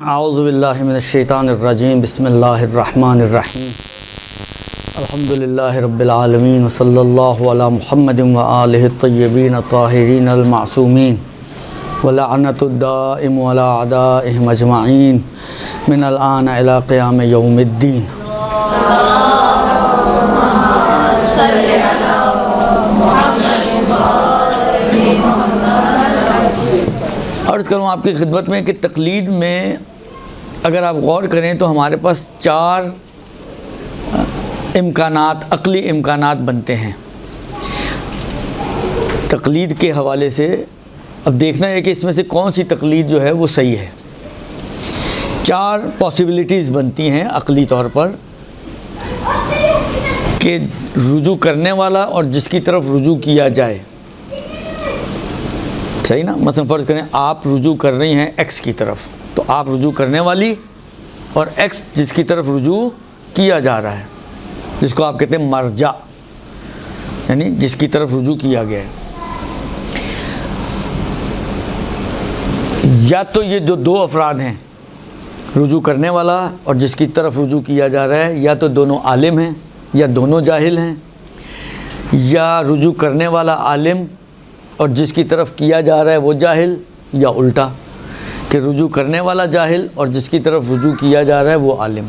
اعوذ باللہ من الشیطان الرجیم بسم اللہ الرحمن الرحیم الحمدللہ رب العالمین وصلی اللہ علی محمد وآلہ الطیبین الطاہرین المعصومین ولعنت الدائم علی اعدائہم اجمعین من الآن الی قیام یوم الدین۔ عرض کروں آپ کی خدمت میں کہ تقلید میں اگر آپ غور کریں تو ہمارے پاس چار امکانات، عقلی امکانات بنتے ہیں تقلید کے حوالے سے۔ اب دیکھنا ہے کہ اس میں سے کون سی تقلید جو ہے وہ صحیح ہے۔ چار پاسبلٹیز بنتی ہیں عقلی طور پر کہ رجوع کرنے والا اور جس کی طرف رجوع کیا جائے، صحیح نا؟ مثلا فرض کریں آپ رجوع کر رہی ہیں ایکس کی طرف، تو آپ رجوع کرنے والی اور ایکس جس کی طرف رجوع کیا جا رہا ہے، جس کو آپ کہتے ہیں مرجع، یعنی جس کی طرف رجوع کیا گیا ہے۔ یا تو یہ جو دو افراد ہیں، رجوع کرنے والا اور جس کی طرف رجوع کیا جا رہا ہے، یا تو دونوں عالم ہیں یا دونوں جاہل ہیں، یا رجوع کرنے والا عالم اور جس کی طرف کیا جا رہا ہے وہ جاہل، یا الٹا کہ رجوع کرنے والا جاہل اور جس کی طرف رجوع کیا جا رہا ہے وہ عالم۔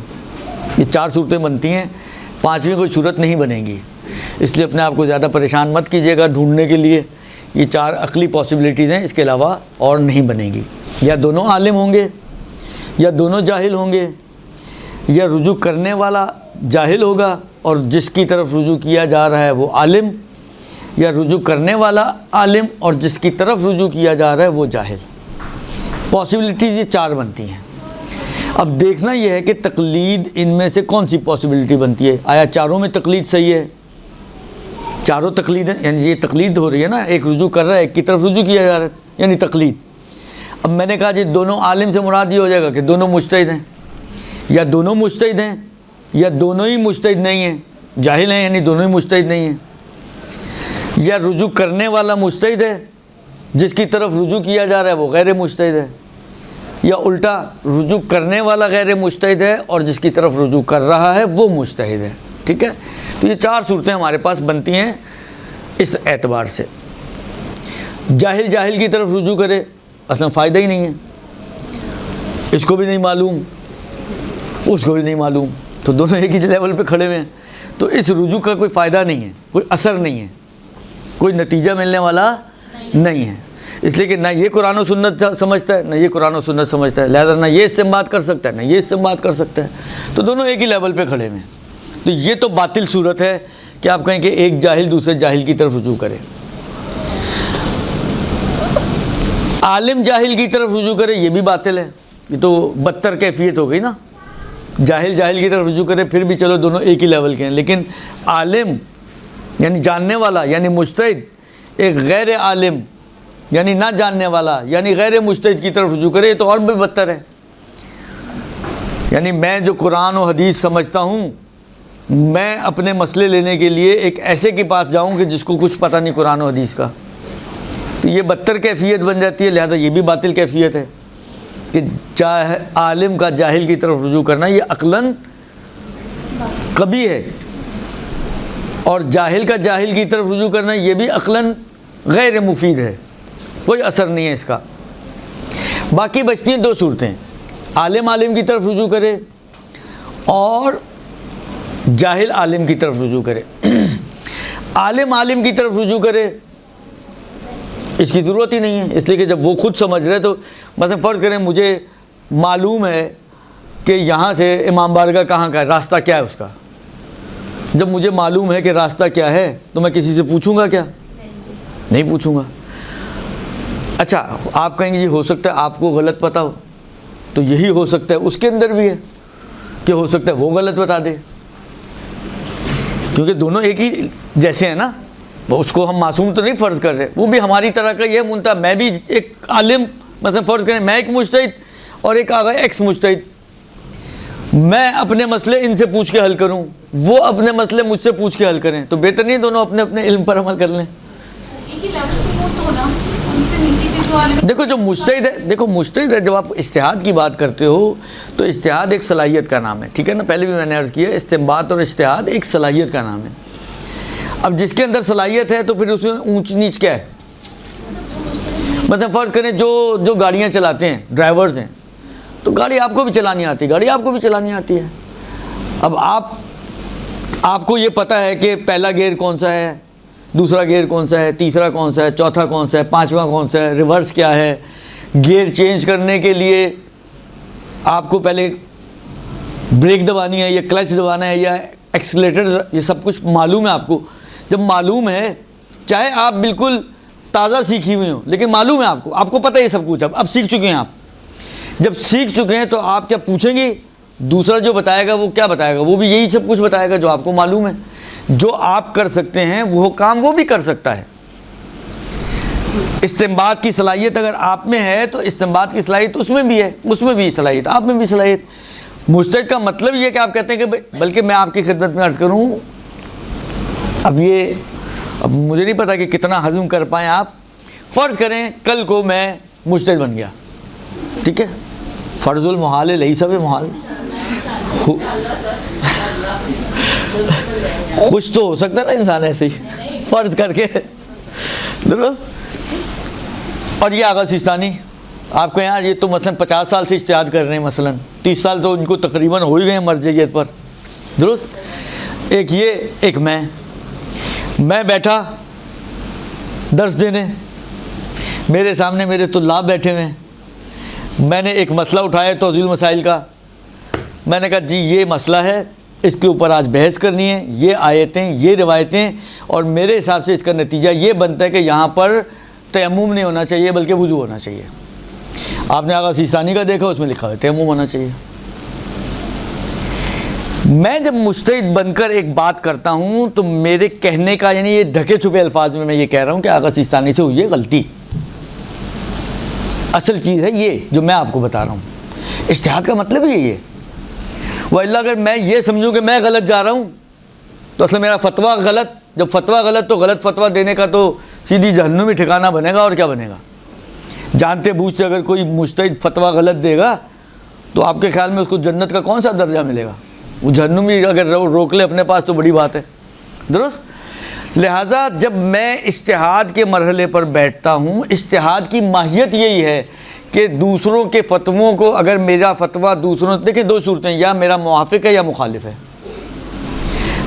یہ چار صورتیں بنتی ہیں، پانچویں کوئی صورت نہیں بنے گی، اس لیے اپنے آپ کو زیادہ پریشان مت کیجیے گا ڈھونڈنے کے لیے۔ یہ چار عقلی پاسبلٹیز ہیں، اس کے علاوہ اور نہیں بنے گی۔ یا دونوں عالم ہوں گے، یا دونوں جاہل ہوں گے، یا رجوع کرنے والا جاہل ہوگا اور جس کی طرف رجوع کیا جا رہا ہے وہ عالم، یا رجوع کرنے والا عالم اور جس کی طرف رجوع کیا جا رہا ہے وہ جاہل۔ پاسبلٹیز یہ چار بنتی ہیں۔ اب دیکھنا یہ ہے کہ تقلید ان میں سے کون سی پاسبلٹی بنتی ہے۔ آیا چاروں میں تقلید صحیح ہے؟ چاروں تقلید، یعنی یہ تقلید ہو رہی ہے نا، ایک رجوع کر رہا ہے ایک کی طرف رجوع کیا جا رہا ہے، یعنی تقلید۔ اب میں نے کہا جی دونوں عالم سے مراد یہ ہو جائے گا کہ دونوں مجتہد ہیں، یا دونوں مجتہد ہیں یا دونوں ہی مجتہد نہیں ہیں، جاہل ہیں یعنی دونوں ہی مجتہد نہیں ہیں، یا رجوع کرنے والا مجتہد ہے جس کی طرف رجوع کیا جا رہا ہے وہ غیر مجتہد ہے، یا الٹا رجوع کرنے والا غیر مجتہد ہے اور جس کی طرف رجوع کر رہا ہے وہ مجتہد ہے۔ ٹھیک ہے، تو یہ چار صورتیں ہمارے پاس بنتی ہیں اس اعتبار سے۔ جاہل جاہل کی طرف رجوع کرے، اصلا فائدہ ہی نہیں ہے، اس کو بھی نہیں معلوم اس کو بھی نہیں معلوم، تو دونوں ایک ہی لیول پہ کھڑے ہوئے ہیں، تو اس رجوع کا کوئی فائدہ نہیں ہے، کوئی اثر نہیں ہے، کوئی نتیجہ ملنے والا نہیں ہے، اس لیے کہ نہ یہ قرآن و سنت سمجھتا ہے نہ یہ قرآن و سنت سمجھتا ہے، لہذا نہ یہ استنباط کر سکتا ہے نہ یہ استنباط کر سکتا ہے، تو دونوں ایک ہی لیول پہ کھڑے ہوئے ہیں۔ تو یہ تو باطل صورت ہے کہ آپ کہیں کہ ایک جاہل دوسرے جاہل کی طرف رجوع کرے۔ عالم جاہل کی طرف رجوع کرے، یہ بھی باطل ہے، یہ تو بدتر کیفیت ہو گئی نا۔ جاہل جاہل کی طرف رجوع کرے پھر بھی چلو دونوں ایک ہی لیول کے ہیں، لیکن عالم یعنی جاننے والا یعنی مجتہد ایک غیر عالم یعنی نہ جاننے والا یعنی غیر مجتہد کی طرف رجوع کرے، یہ تو اور بھی بدتر ہے۔ یعنی میں جو قرآن و حدیث سمجھتا ہوں، میں اپنے مسئلے لینے کے لیے ایک ایسے کے پاس جاؤں کہ جس کو کچھ پتہ نہیں قرآن و حدیث کا، تو یہ بدتر کیفیت بن جاتی ہے، لہذا یہ بھی باطل کیفیت ہے کہ عالم کا جاہل کی طرف رجوع کرنا یہ عقلاً قبیح ہے، اور جاہل کا جاہل کی طرف رجوع کرنا یہ بھی عقلاً غیر مفید ہے، کوئی اثر نہیں ہے اس کا۔ باقی بچتی ہیں دو صورتیں، عالم عالم کی طرف رجوع کرے اور جاہل عالم کی طرف رجوع کرے۔ عالم عالم کی طرف رجوع کرے اس کی ضرورت ہی نہیں ہے، اس لیے کہ جب وہ خود سمجھ رہے تو مثلا فرض کریں مجھے معلوم ہے کہ یہاں سے امام بارگاہ کہاں کا ہے، راستہ کیا ہے اس کا، جب مجھے معلوم ہے کہ راستہ کیا ہے تو میں کسی سے پوچھوں گا کیا؟ نہیں پوچھوں گا۔ اچھا آپ کہیں گے جی ہو سکتا ہے آپ کو غلط پتہ ہو، تو یہی ہو سکتا ہے اس کے اندر بھی ہے کہ ہو سکتا ہے وہ غلط بتا دے، کیونکہ دونوں ایک ہی جیسے ہیں نا، وہ اس کو ہم معصوم تو نہیں فرض کر رہے، وہ بھی ہماری طرح کا یہ منتہا، میں بھی ایک عالم، مثلا فرض کریں میں ایک مجتہد اور ایک آگا ایکس مجتہد، میں اپنے مسئلے ان سے پوچھ کے حل کروں، وہ اپنے مسئلے مجھ سے پوچھ کے حل کریں، تو بہتر نہیں دونوں اپنے اپنے علم پر عمل کر لیں۔ ایک ہی لیول پہ ہو تو نا، ان سے نیچے کے جو عالم دیکھو جو مجتہد ہے، دیکھو مجتہد ہے، جب آپ اجتہاد کی بات کرتے ہو تو اجتہاد ایک صلاحیت کا نام ہے، ٹھیک ہے نا، پہلے بھی میں نے عرض کیا استنباط اور اجتہاد ایک صلاحیت کا نام ہے. اب جس کے اندر صلاحیت ہے تو پھر اس میں اونچ نیچ کیا ہے؟ مثلا فرض کریں جو گاڑیاں چلاتے ہیں ڈرائیورز ہیں، تو گاڑی آپ کو بھی چلانی آتی ہے، گاڑی آپ کو بھی چلانی آتی ہے. اب آپ کو یہ پتہ ہے کہ پہلا گیئر کون سا ہے، دوسرا گیئر کون سا ہے، تیسرا کون سا ہے، چوتھا کون سا ہے، پانچواں کون سا ہے، ریورس کیا ہے. گیئر چینج کرنے کے لیے آپ کو پہلے بریک دبانی ہے یا کلچ دبانا ہے یا ایکسیلیٹر، یہ سب کچھ معلوم ہے آپ کو. جب معلوم ہے، چاہے آپ بالکل تازہ سیکھی ہوئی ہوں لیکن معلوم ہے آپ کو پتہ ہے یہ سب کچھ، اب سیکھ چکے ہیں آپ. جب سیکھ چکے ہیں تو آپ کیا پوچھیں گے؟ دوسرا جو بتائے گا وہ کیا بتائے گا؟ وہ بھی یہی سب کچھ بتائے گا جو آپ کو معلوم ہے. جو آپ کر سکتے ہیں وہ کام وہ بھی کر سکتا ہے. استنباط کی صلاحیت اگر آپ میں ہے تو استنباط کی صلاحیت اس میں بھی ہے، اس میں بھی صلاحیت، آپ میں بھی صلاحیت. مجتہد کا مطلب یہ کہ آپ کہتے ہیں کہ بلکہ میں آپ کی خدمت میں عرض کروں، اب مجھے نہیں پتا کہ کتنا ہضم کر پائیں آپ. فرض کریں کل کو میں مجتہد بن گیا، ٹھیک ہے، فرض المحال لیس بمحال، خوش تو ہو سکتا ہے نا انسان ایسے ہی فرض کر کے، درست. اور یہ آغا سیستانی آپ کو یہاں، یہ تو مثلا 50 سال سے اجتہاد کر رہے ہیں، مثلا 30 سال تو ان کو تقریباً ہو ہی گئے ہیں مرجعیت پر، درست. ایک یہ، ایک میں بیٹھا درس دینے، میرے سامنے میرے طلاب بیٹھے ہوئے ہیں، میں نے ایک مسئلہ اٹھایا توضیح المسائل کا. میں نے کہا جی یہ مسئلہ ہے، اس کے اوپر آج بحث کرنی ہے، یہ آیتیں، یہ روایتیں، اور میرے حساب سے اس کا نتیجہ یہ بنتا ہے کہ یہاں پر تیمم نہیں ہونا چاہیے بلکہ وضو ہونا چاہیے. آپ نے آغا سیستانی کا دیکھا، اس میں لکھا ہے تیمم ہونا چاہیے. میں جب مجتہد بن کر ایک بات کرتا ہوں تو میرے کہنے کا، یعنی یہ ڈھکے چھپے الفاظ میں یہ کہہ رہا ہوں کہ آغا سیستانی سے ہوئی ہے غلطی. اصل چیز ہے یہ جو میں آپ کو بتا رہا ہوں. اجتہاد کا مطلب یہی ہے. وَإِلَّا اگر میں یہ سمجھوں کہ میں غلط جا رہا ہوں تو اصل میرا فتویٰ غلط، جب فتویٰ غلط تو غلط فتویٰ دینے کا تو سیدھی جہنم ہی ٹھکانہ بنے گا، اور کیا بنے گا. جانتے بوجھتے اگر کوئی مجتہد فتویٰ غلط دے گا تو آپ کے خیال میں اس کو جنت کا کون سا درجہ ملے گا؟ وہ جہنم ہی اگر روک لے اپنے پاس تو بڑی بات ہے، درست. لہٰذا جب میں اجتہاد کے مرحلے پر بیٹھتا ہوں، اجتہاد کی ماہیت یہی ہے کہ دوسروں کے فتووں کو، اگر میرا فتویٰ دوسروں، دیکھیں دو صورتیں، یا میرا موافق ہے یا مخالف ہے.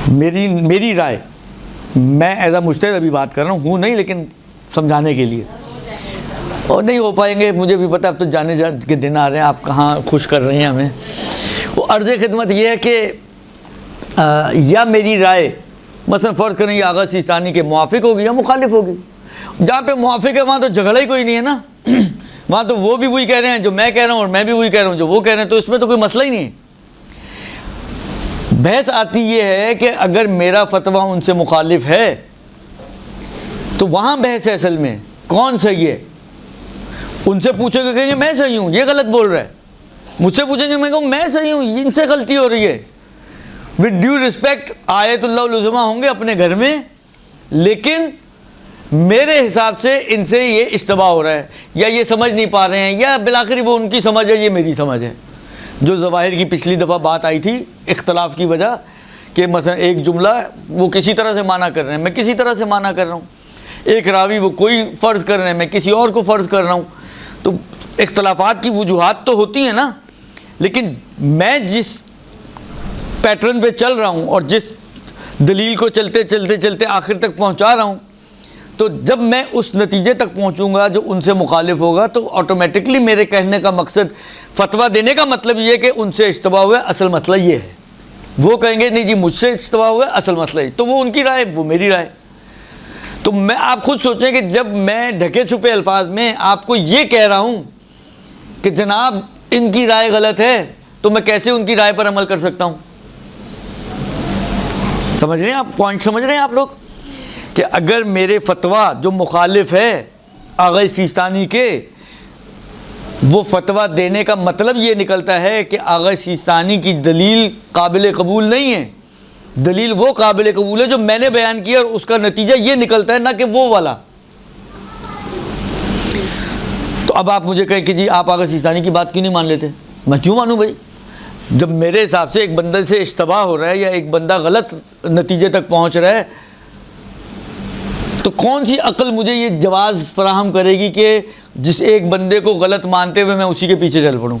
میری رائے، میں ایز اے مجتہد ابھی بات کر رہا ہوں نہیں، لیکن سمجھانے کے لیے، اور نہیں ہو پائیں گے مجھے بھی پتہ، اب تو جانے کے دن آ رہے ہیں، آپ کہاں خوش کر رہی ہیں ہمیں. وہ عرض خدمت یہ ہے کہ یا میری رائے مثلا فرض کریں یہ آغا سیستانی کے موافق ہوگی یا مخالف ہوگی. جہاں پہ موافق ہے وہاں تو جھگڑا ہی کوئی نہیں ہے نا، وہاں تو وہ بھی وہی کہہ رہے ہیں جو میں کہہ رہا ہوں، اور میں بھی وہی کہہ رہا ہوں جو وہ کہہ رہے ہیں، تو اس میں تو کوئی مسئلہ ہی نہیں ہے. بحث آتی یہ ہے کہ اگر میرا فتویٰ ان سے مخالف ہے تو وہاں بحث ہے اصل میں کون صحیح ہے. ان سے پوچھو گے، کہیں گے میں صحیح ہوں، یہ غلط بول رہا ہے. مجھ سے پوچھیں گے، میں کہوں میں صحیح ہوں، ان سے غلطی ہو رہی ہے. وتھ ڈیو رسپیکٹ، آیت اللہ العظمیٰ ہوں گے اپنے گھر میں، لیکن میرے حساب سے ان سے یہ اشتباہ ہو رہا ہے، یا یہ سمجھ نہیں پا رہے ہیں، یا بالآخر وہ ان کی سمجھ ہے، یہ میری سمجھ ہے. جو ظواہر کی پچھلی دفعہ بات آئی تھی اختلاف کی وجہ کہ مثلا ایک جملہ وہ کسی طرح سے معنی کر رہے ہیں، میں کسی طرح سے معنی کر رہا ہوں. ایک راوی وہ کوئی فرض کر رہے ہیں، میں کسی اور کو فرض کر رہا ہوں. تو اختلافات کی وجوہات تو ہوتی ہیں نا، لیکن میں جس پیٹرن پہ چل رہا ہوں اور جس دلیل کو چلتے چلتے چلتے آخر تک پہنچا رہا ہوں، تو جب میں اس نتیجے تک پہنچوں گا جو ان سے مخالف ہوگا تو آٹومیٹکلی میرے کہنے کا مقصد، فتویٰ دینے کا مطلب یہ ہے کہ ان سے اشتباہ ہوا ہے، اصل مسئلہ یہ ہے. وہ کہیں گے نہیں جی مجھ سے اشتباہ ہوا ہے، اصل مسئلہ یہ، تو وہ ان کی رائے، وہ میری رائے. تو میں، آپ خود سوچیں کہ جب میں ڈھکے چھپے الفاظ میں آپ کو یہ کہہ رہا ہوں کہ جناب ان کی رائے غلط ہے، تو میں کیسے ان کی رائے پر عمل کر سکتا ہوں؟ سمجھ رہے ہیں آپ پوائنٹ؟ سمجھ رہے ہیں آپ لوگ کہ اگر میرے فتویٰ جو مخالف ہے آغا سیستانی کے، وہ فتویٰ دینے کا مطلب یہ نکلتا ہے کہ آغا سیستانی کی دلیل قابل قبول نہیں ہے. دلیل وہ قابل قبول ہے جو میں نے بیان کیا، اور اس کا نتیجہ یہ نکلتا ہے، نہ کہ وہ والا. تو اب آپ مجھے کہیں کہ جی آپ آغا سیستانی کی بات کیوں نہیں مان لیتے؟ میں کیوں مانوں بھائی؟ جب میرے حساب سے ایک بندے سے اشتباہ ہو رہا ہے یا ایک بندہ غلط نتیجے تک پہنچ رہا ہے، تو کون سی عقل مجھے یہ جواز فراہم کرے گی کہ جس ایک بندے کو غلط مانتے ہوئے میں اسی کے پیچھے چل پڑوں؟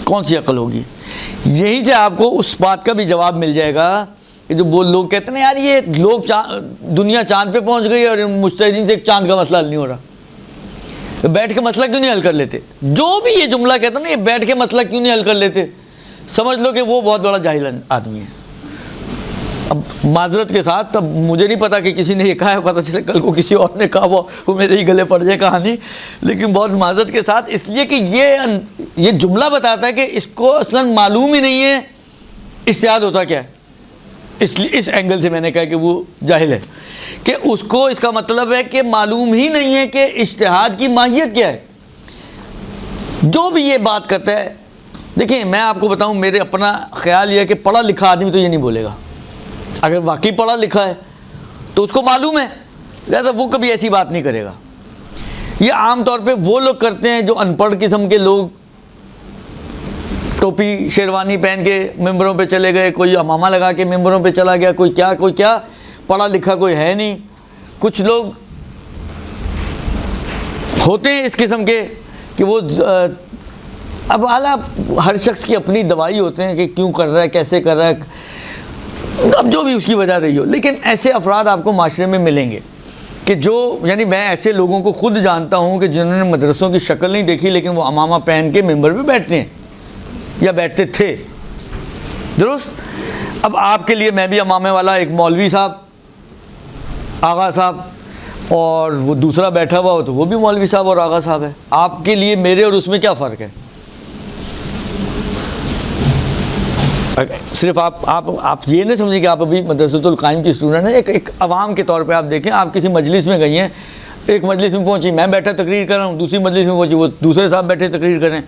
کون سی عقل ہوگی؟ یہیں سے آپ کو اس بات کا بھی جواب مل جائے گا کہ جو وہ لوگ کہتے ہیں یار یہ لوگ دنیا چاند پہ پہنچ گئی اور مجتہدین سے ایک چاند کا مسئلہ حل نہیں ہو رہا، بیٹھ کے مسئلہ کیوں نہیں حل کر لیتے؟ جو بھی یہ جملہ کہتا ہے نا، یہ بیٹھ کے مسئلہ کیوں نہیں حل کر لیتے، سمجھ لو کہ وہ بہت بڑا جاہل آدمی ہے۔ اب معذرت کے ساتھ، اب مجھے نہیں پتا کہ کسی نے یہ کہا ہے، پتہ چلے کل کو کسی اور نے کہا وہ میرے ہی گلے پڑ جائے کہانی، لیکن بہت معذرت کے ساتھ، اس لیے کہ یہ جملہ بتاتا ہے کہ اس کو اصلاً معلوم ہی نہیں ہے اجتہاد ہوتا کیا ہے۔ اس لیے اس اینگل سے میں نے کہا کہ وہ جاہل ہے، کہ اس کو اس کا مطلب ہے کہ معلوم ہی نہیں ہے کہ اجتہاد کی ماہیت کیا ہے۔ جو بھی یہ بات کرتا ہے، دیکھیں میں آپ کو بتاؤں، میرے اپنا خیال یہ ہے کہ پڑھا لکھا آدمی تو یہ نہیں بولے گا۔ اگر واقعی پڑھا لکھا ہے تو اس کو معلوم ہے، لہٰذا وہ کبھی ایسی بات نہیں کرے گا۔ یہ عام طور پہ وہ لوگ کرتے ہیں جو ان پڑھ قسم کے لوگ، ٹوپی شیروانی پہن کے ممبروں پہ چلے گئے، کوئی امامہ لگا کے ممبروں پہ چلا گیا، کوئی کیا، پڑھا لکھا کوئی ہے نہیں۔ کچھ لوگ ہوتے ہیں اس قسم کے کہ وہ اب اعلیٰ ہر شخص کی اپنی دوائی ہوتے ہیں کہ کیوں کر رہا ہے، کیسے کر رہا ہے، اب جو بھی اس کی وجہ رہی ہو، لیکن ایسے افراد آپ کو معاشرے میں ملیں گے کہ جو، یعنی میں ایسے لوگوں کو خود جانتا ہوں کہ جنہوں نے مدرسوں کی شکل نہیں دیکھی لیکن وہ امامہ پہن کے ممبر پہ بیٹھتے ہیں یا بیٹھتے تھے، درست۔ اب آپ کے لیے میں بھی امامے والا ایک مولوی صاحب، آغا صاحب، اور وہ دوسرا بیٹھا ہوا ہو تو وہ بھی مولوی صاحب اور آغا صاحب ہے، آپ کے لیے میرے اور اس میں کیا فرق ہے؟ صرف آپ یہ نہیں سمجھیں کہ آپ ابھی مدرسۃ القائم کی اسٹوڈنٹ ہیں، ایک عوام کے طور پہ آپ دیکھیں، آپ کسی مجلس میں گئی ہیں، ایک مجلس میں پہنچی، میں بیٹھا تقریر کر رہا ہوں، دوسری مجلس میں پہنچی وہ دوسرے صاحب بیٹھے تقریر کر رہے ہیں،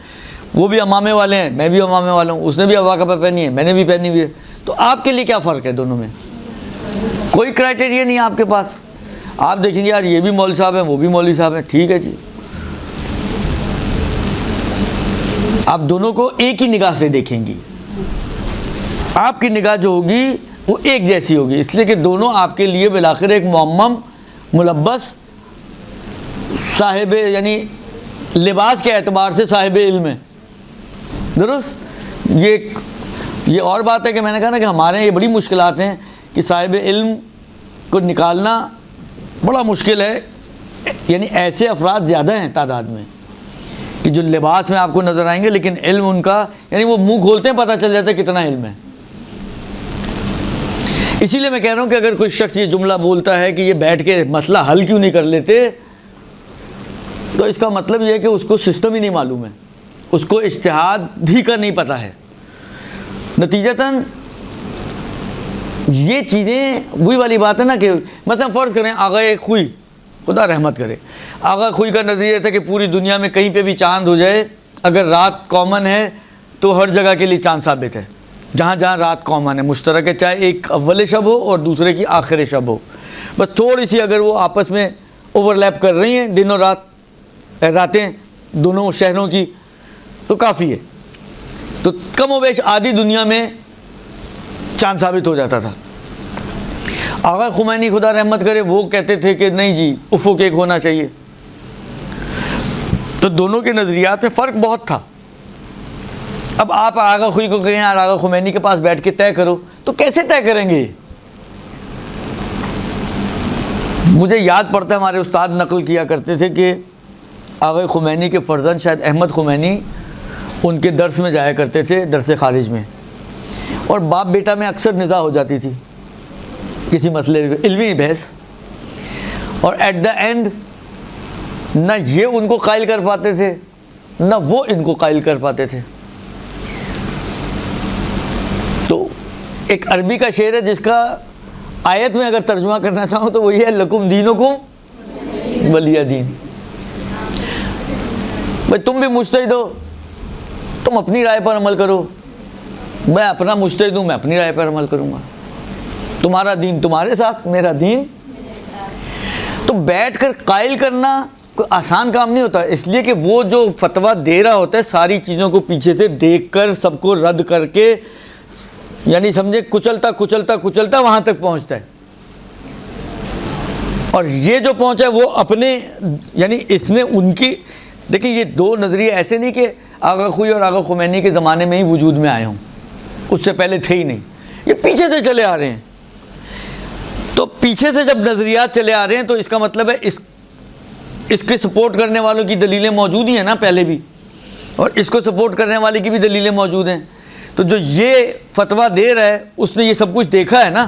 وہ بھی امامے والے ہیں، میں بھی امامے والا ہوں، اس نے بھی عبا کپا پہنی ہے، میں نے بھی پہنی ہوئی ہے، تو آپ کے لیے کیا فرق ہے دونوں میں؟ کوئی کرائٹیریا نہیں ہے آپ کے پاس۔ آپ دیکھیں گے یار یہ بھی مولوی صاحب ہیں، وہ بھی مولوی صاحب ہیں، ٹھیک ہے جی، آپ دونوں کو ایک ہی نگاہ سے دیکھیں گی، آپ کی نگاہ جو ہوگی وہ ایک جیسی ہوگی، اس لیے کہ دونوں آپ کے لیے بالآخر ایک معمم، ملبس، صاحب، یعنی لباس کے اعتبار سے صاحب علم ہے، درست۔ یہ اور بات ہے کہ میں نے کہا نا کہ ہمارے یہ بڑی مشکلات ہیں کہ صاحب علم کو نکالنا بڑا مشکل ہے، یعنی ایسے افراد زیادہ ہیں تعداد میں کہ جو لباس میں آپ کو نظر آئیں گے لیکن علم ان کا، یعنی وہ منہ کھولتے ہیں پتہ چل جاتا ہے کتنا علم ہے۔ اسی لیے میں کہہ رہا ہوں کہ اگر کوئی شخص یہ جملہ بولتا ہے کہ یہ بیٹھ کے مسئلہ حل کیوں نہیں کر لیتے، تو اس کا مطلب یہ ہے کہ اس کو سسٹم ہی نہیں معلوم ہے، اس کو اجتہاد ہی کا نہیں پتہ ہے۔ نتیجتاً یہ چیزیں وہی والی بات ہے نا کہ مثلا فرض کریں آغا خوئی، خدا رحمت کرے، آغا خوئی کا نظریہ تھا کہ پوری دنیا میں کہیں پہ بھی چاند ہو جائے، اگر رات کامن ہے تو ہر جگہ کے لیے چاند ثابت ہے، جہاں جہاں رات کامن ہے، مشترک ہے، چاہے ایک اول شب ہو اور دوسرے کی آخر شب ہو، بس تھوڑی سی اگر وہ آپس میں اوور لیپ کر رہی ہیں دن اور راتیں دونوں شہروں کی تو کافی ہے، تو کم و بیش آدھی دنیا میں چاند ثابت ہو جاتا تھا۔ آغا خمینی خدا رحمت کرے وہ کہتے تھے کہ نہیں جی افق ایک ہونا چاہیے، تو دونوں کے نظریات میں فرق بہت تھا۔ اب آپ آغا خوئی کو کہیں یار آغا خمینی کے پاس بیٹھ کے طے کرو، تو کیسے طے کریں گے؟ مجھے یاد پڑتا ہے ہمارے استاد نقل کیا کرتے تھے کہ آغا خمینی کے فرزند شاید احمد خمینی ان کے درس میں جایا کرتے تھے، درس خارج میں، اور باپ بیٹا میں اکثر نزاع ہو جاتی تھی کسی مسئلے پہ، علمی بحث، اور ایٹ دا اینڈ نہ یہ ان کو قائل کر پاتے تھے نہ وہ ان کو قائل کر پاتے تھے۔ تو ایک عربی کا شعر ہے جس کا آیت میں اگر ترجمہ کرنا چاہوں تو وہ یہ ہے لکم دینکم ولی دین، بھائی تم بھی مجتہد ہو، تم اپنی رائے پر عمل کرو، میں اپنا مجتہد ہوں، میں اپنی رائے پر عمل کروں گا، تمہارا دین تمہارے ساتھ، میرا دین۔ تو بیٹھ کر قائل کرنا کوئی آسان کام نہیں ہوتا، اس لیے کہ وہ جو فتویٰ دے رہا ہوتا ہے ساری چیزوں کو پیچھے سے دیکھ کر سب کو رد کر کے، یعنی سمجھے کچلتا کچلتا کچلتا وہاں تک پہنچتا ہے، اور یہ جو پہنچا ہے وہ اپنے، یعنی اس نے ان کی، دیکھیں یہ دو نظریے ایسے نہیں کہ آغا خوئی اور آغا خمینی کے زمانے میں ہی وجود میں آئے ہوں، اس سے پہلے تھے ہی نہیں، یہ پیچھے سے چلے آ رہے ہیں۔ تو پیچھے سے جب نظریات چلے آ رہے ہیں تو اس کا مطلب ہے اس کے سپورٹ کرنے والوں کی دلیلیں موجود ہی ہیں نا پہلے بھی، اور اس کو سپورٹ کرنے والے کی بھی دلیلیں موجود ہیں۔ تو جو یہ فتویٰ دے رہا ہے اس نے یہ سب کچھ دیکھا ہے نا،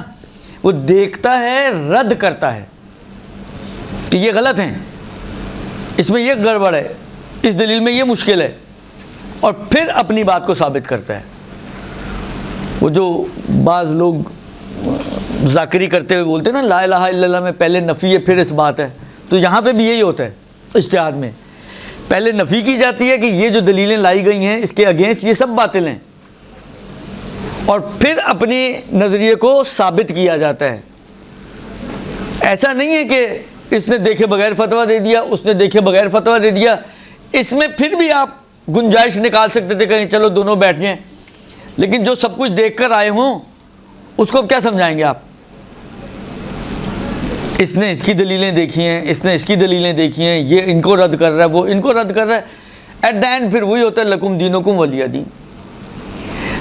وہ دیکھتا ہے، رد کرتا ہے کہ یہ غلط ہیں، اس میں یہ گڑبڑ ہے، اس دلیل میں یہ مشکل ہے، اور پھر اپنی بات کو ثابت کرتا ہے۔ وہ جو بعض لوگ ذاکری کرتے ہوئے بولتے ہیں نا لا الہ الا اللہ میں پہلے نفی ہے پھر اس بات ہے، تو یہاں پہ بھی یہی ہوتا ہے اجتہاد میں، پہلے نفی کی جاتی ہے کہ یہ جو دلیلیں لائی گئی ہیں اس کے اگینسٹ یہ سب باطل ہیں، اور پھر اپنے نظریے کو ثابت کیا جاتا ہے۔ ایسا نہیں ہے کہ اس نے دیکھے بغیر فتویٰ دے دیا، اس نے دیکھے بغیر فتویٰ دے دیا، اس میں پھر بھی آپ گنجائش نکال سکتے تھے کہ چلو دونوں بیٹھ جائیں، لیکن جو سب کچھ دیکھ کر آئے ہوں اس کو اب کیا سمجھائیں گے آپ؟ اس نے اس کی دلیلیں دیکھی ہیں، اس نے اس کی دلیلیں دیکھی ہیں، یہ ان کو رد کر رہا ہے، وہ ان کو رد کر رہا ہے، ایٹ دا اینڈ پھر وہی ہوتا ہے لکم دینکم ولی دین۔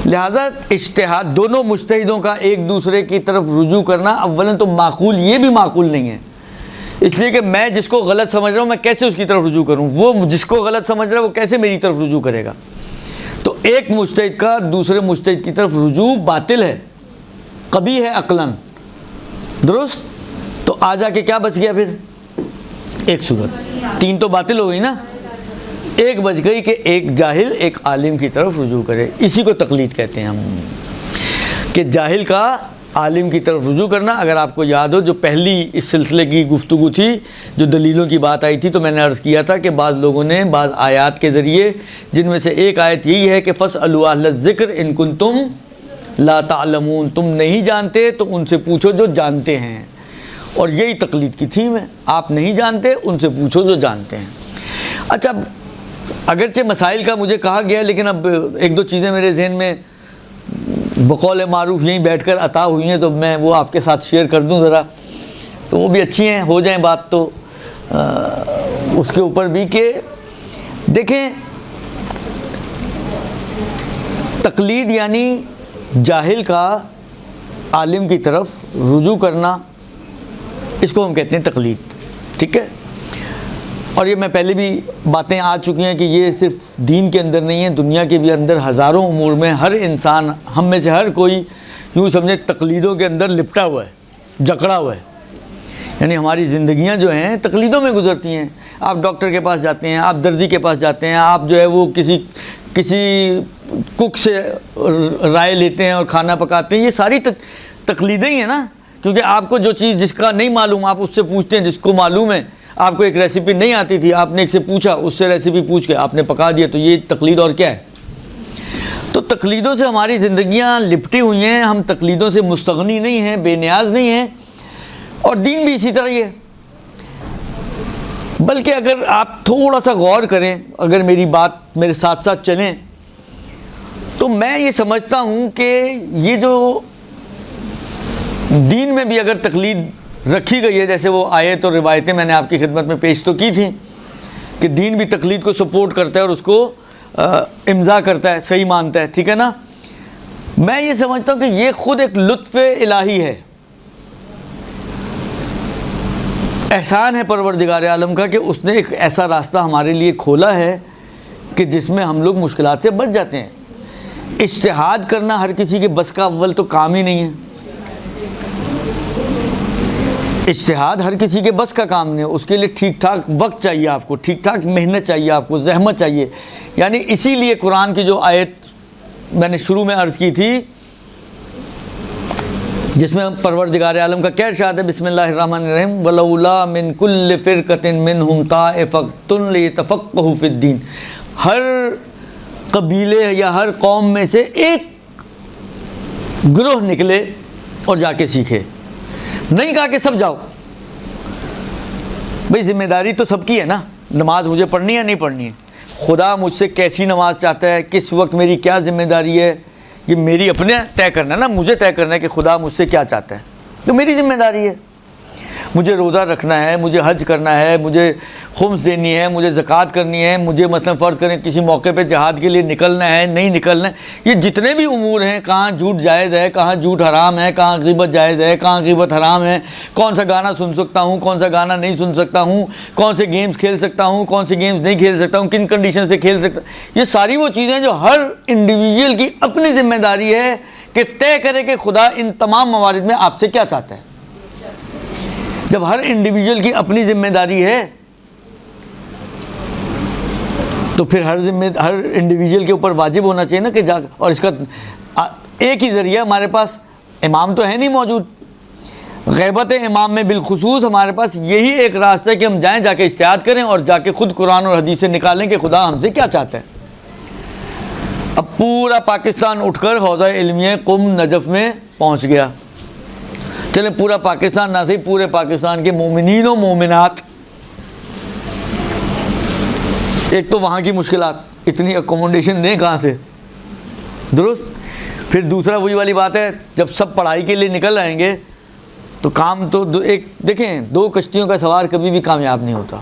لہٰذا اجتہاد، دونوں مجتہدوں کا ایک دوسرے کی طرف رجوع کرنا اولاً تو معقول، یہ بھی معقول نہیں ہے، اس لیے کہ میں جس کو غلط سمجھ رہا ہوں میں کیسے اس کی طرف رجوع کروں، وہ جس کو غلط سمجھ رہا ہے وہ کیسے میری طرف رجوع کرے گا؟ تو ایک مجتہد کا دوسرے مجتہد کی طرف رجوع باطل ہے، قبیح ہے عقلاً، درست؟ تو آ جا کے کیا بچ گیا پھر؟ ایک صورت، تین تو باطل ہو گئی نا، ایک بچ گئی کہ ایک جاہل ایک عالم کی طرف رجوع کرے، اسی کو تقلید کہتے ہیں ہم، کہ جاہل کا عالم کی طرف رجوع کرنا۔ اگر آپ کو یاد ہو جو پہلی اس سلسلے کی گفتگو تھی، جو دلیلوں کی بات آئی تھی، تو میں نے عرض کیا تھا کہ بعض لوگوں نے بعض آیات کے ذریعے، جن میں سے ایک آیت یہی ہے کہ فَاسْأَلُوا أَهْلَ الذِّكْرِ إِن كُنتُمْ لَا تَعْلَمُونَ، تم نہیں جانتے تو ان سے پوچھو جو جانتے ہیں، اور یہی تقلید کی تھیم ہے، آپ نہیں جانتے ان سے پوچھو جو جانتے ہیں۔ اچھا، اگرچہ مسائل کا مجھے کہا گیا، لیکن اب ایک دو چیزیں میرے ذہن میں بقول معروف یہیں بیٹھ کر عطا ہوئی ہیں، تو میں وہ آپ کے ساتھ شیئر کر دوں ذرا، تو وہ بھی اچھی ہیں، ہو جائیں بات تو اس کے اوپر بھی، کہ دیکھیں تقلید یعنی جاہل کا عالم کی طرف رجوع کرنا، اس کو ہم کہتے ہیں تقلید، ٹھیک ہے؟ اور یہ میں پہلے بھی باتیں آ چکی ہیں کہ یہ صرف دین کے اندر نہیں ہے، دنیا کے بھی اندر ہزاروں امور میں ہر انسان، ہم میں سے ہر کوئی یوں سمجھے تقلیدوں کے اندر لپٹا ہوا ہے، جکڑا ہوا ہے، یعنی ہماری زندگیاں جو ہیں تقلیدوں میں گزرتی ہیں۔ آپ ڈاکٹر کے پاس جاتے ہیں، آپ درزی کے پاس جاتے ہیں، آپ جو ہے وہ کسی کک سے رائے لیتے ہیں اور کھانا پکاتے ہیں، یہ ساری تقلیدیں ہی ہیں نا، کیونکہ آپ کو جو چیز جس کا نہیں معلوم آپ اس سے پوچھتے ہیں، جس کو معلوم ہے۔ آپ کو ایک ریسیپی نہیں آتی تھی، آپ نے ایک سے پوچھا، اس سے ریسیپی پوچھ کے آپ نے پکا دیا، تو یہ تقلید اور کیا ہے؟ تو تقلیدوں سے ہماری زندگیاں لپٹی ہوئی ہیں، ہم تقلیدوں سے مستغنی نہیں ہیں، بے نیاز نہیں ہیں، اور دین بھی اسی طرح ہی ہے۔ بلکہ اگر آپ تھوڑا سا غور کریں، اگر میری بات میرے ساتھ ساتھ چلیں، تو میں یہ سمجھتا ہوں کہ یہ جو دین میں بھی اگر تقلید رکھی گئی ہے، جیسے وہ آیت اور روایتیں میں نے آپ کی خدمت میں پیش تو کی تھیں کہ دین بھی تقلید کو سپورٹ کرتا ہے اور اس کو امضا کرتا ہے، صحیح مانتا ہے، ٹھیک ہے نا؟ میں یہ سمجھتا ہوں کہ یہ خود ایک لطف الہی ہے، احسان ہے پروردگار عالم کا کہ اس نے ایک ایسا راستہ ہمارے لیے کھولا ہے کہ جس میں ہم لوگ مشکلات سے بچ جاتے ہیں۔ اجتہاد کرنا ہر کسی کے بس کا اول تو کام ہی نہیں ہے، اجتہاد ہر کسی کے بس کا کام نہیں ہے، اس کے لیے ٹھیک ٹھاک وقت چاہیے، آپ کو ٹھیک ٹھاک محنت چاہیے، آپ کو زحمت چاہیے۔ یعنی اسی لیے قرآن کی جو آیت میں نے شروع میں عرض کی تھی، جس میں پروردگار عالم کا کیا ارشاد ہے، بسم اللہ الرحمن الرحیم، وَلَوْلَا مِن كُلِّ فِرْقَةٍ مِّنْهُمْ طَائِفَةٌ لِيَتَفَقَّهُوا فِي الدِّينِ، ہر قبیلے یا ہر قوم میں سے ایک گروہ نکلے اور جا کے سیکھے، نہیں کہا کہ سب جاؤ، بھئی ذمہ داری تو سب کی ہے نا، نماز مجھے پڑھنی ہے نہیں پڑھنی ہے، خدا مجھ سے کیسی نماز چاہتا ہے، کس وقت میری کیا ذمہ داری ہے، یہ میری اپنے طے کرنا ہے نا، مجھے طے کرنا ہے کہ خدا مجھ سے کیا چاہتا ہے، تو میری ذمہ داری ہے۔ مجھے روزہ رکھنا ہے، مجھے حج کرنا ہے، مجھے خمس دینی ہے، مجھے زکوٰۃ کرنی ہے، مجھے مثلا فرض کریں کسی موقع پہ جہاد کے لیے نکلنا ہے نہیں نکلنا ہے، یہ جتنے بھی امور ہیں، کہاں جھوٹ جائز ہے، کہاں جھوٹ حرام ہے، کہاں غیبت جائز ہے، کہاں غیبت حرام ہے، کون سا گانا سن سکتا ہوں، کون سا گانا نہیں سن سکتا ہوں، کون سے گیمز کھیل سکتا ہوں، کون سے گیمز نہیں کھیل سکتا ہوں، کن کنڈیشن سے کھیل سکتا ہوں، یہ ساری وہ چیزیں جو ہر انڈیویجول کی اپنی ذمہ داری ہے کہ طے کرے کہ خدا ان تمام موارد میں آپ سے کیا چاہتا ہے۔ جب ہر انڈیویجول کی اپنی ذمہ داری ہے تو پھر ہر انڈیویجول کے اوپر واجب ہونا چاہیے نا کہ اور اس کا ایک ہی ذریعہ ہمارے پاس، امام تو ہے نہیں موجود، غیبت امام میں بالخصوص ہمارے پاس یہی ایک راستہ ہے کہ ہم جائیں، جا کے اجتہاد کریں اور جا کے خود قرآن اور حدیث سے نکالیں کہ خدا ہم سے کیا چاہتا ہے۔ اب پورا پاکستان اٹھ کر حوضہ علمیہ قم نجف میں پہنچ گیا، چلیں پورا پاکستان نہ صحیح، پورے پاکستان کے مومنین و مومنات، ایک تو وہاں کی مشکلات، اتنی اکوموڈیشن دیں کہاں سے، درست، پھر دوسرا وہی والی بات ہے، جب سب پڑھائی کے لیے نکل آئیں گے تو کام تو ایک دیکھیں، دو کشتیوں کا سوار کبھی بھی کامیاب نہیں ہوتا،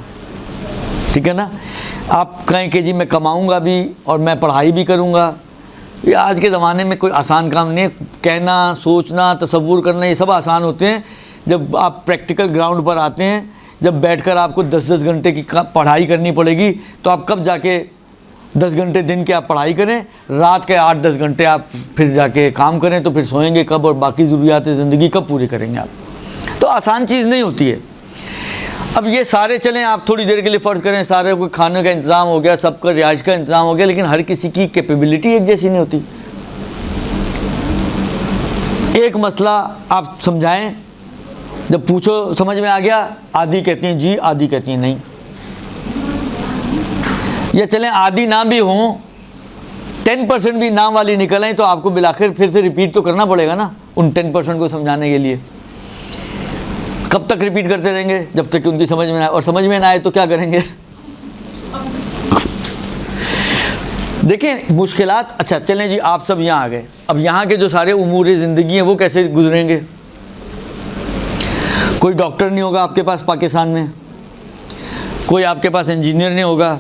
ٹھیک ہے نا۔ آپ کہیں کہ جی میں کماؤں گا بھی اور میں پڑھائی بھی کروں گا، یہ آج کے زمانے میں کوئی آسان کام نہیں ہے، کہنا، سوچنا، تصور کرنا یہ سب آسان ہوتے ہیں، جب آپ پریکٹیکل گراؤنڈ پر آتے ہیں، جب بیٹھ کر آپ کو 10 گھنٹے کی پڑھائی کرنی پڑے گی تو آپ کب جا کے 10 گھنٹے دن کے آپ پڑھائی کریں، رات کے 8-10 گھنٹے آپ پھر جا کے کام کریں، تو پھر سوئیں گے کب اور باقی ضروریات زندگی کب پوری کریں گے آپ، تو آسان چیز نہیں ہوتی ہے۔ اب یہ سارے چلیں، آپ تھوڑی دیر کے لیے فرض کریں سارے کوئی کھانے کا انتظام ہو گیا، سب کا رہائش کا انتظام ہو گیا، لیکن ہر کسی کی کیپیبلٹی ایک جیسی نہیں ہوتی۔ ایک مسئلہ آپ سمجھائیں، جب پوچھو سمجھ میں آ گیا، آدھی کہتی ہیں جی، آدھی کہتی ہیں نہیں، یا چلیں آدھی نہ بھی ہوں، 10% بھی نام والی نکل آئیں تو آپ کو بالآخر پھر سے ریپیٹ تو کرنا پڑے گا نا ان 10% کو سمجھانے کے لیے۔ کب تک ریپیٹ کرتے رہیں گے؟ جب تک کہ ان کی سمجھ میں نہ آئے، اور سمجھ میں نہ آئے تو کیا کریں گے؟ دیکھیں مشکلات، اچھا چلیں جی آپ سب یہاں آ گئے، اب یہاں کے جو سارے امور زندگی ہیں وہ کیسے گزریں گے؟ کوئی ڈاکٹر نہیں ہوگا آپ کے پاس پاکستان میں، کوئی آپ کے پاس انجینئر نہیں ہوگا،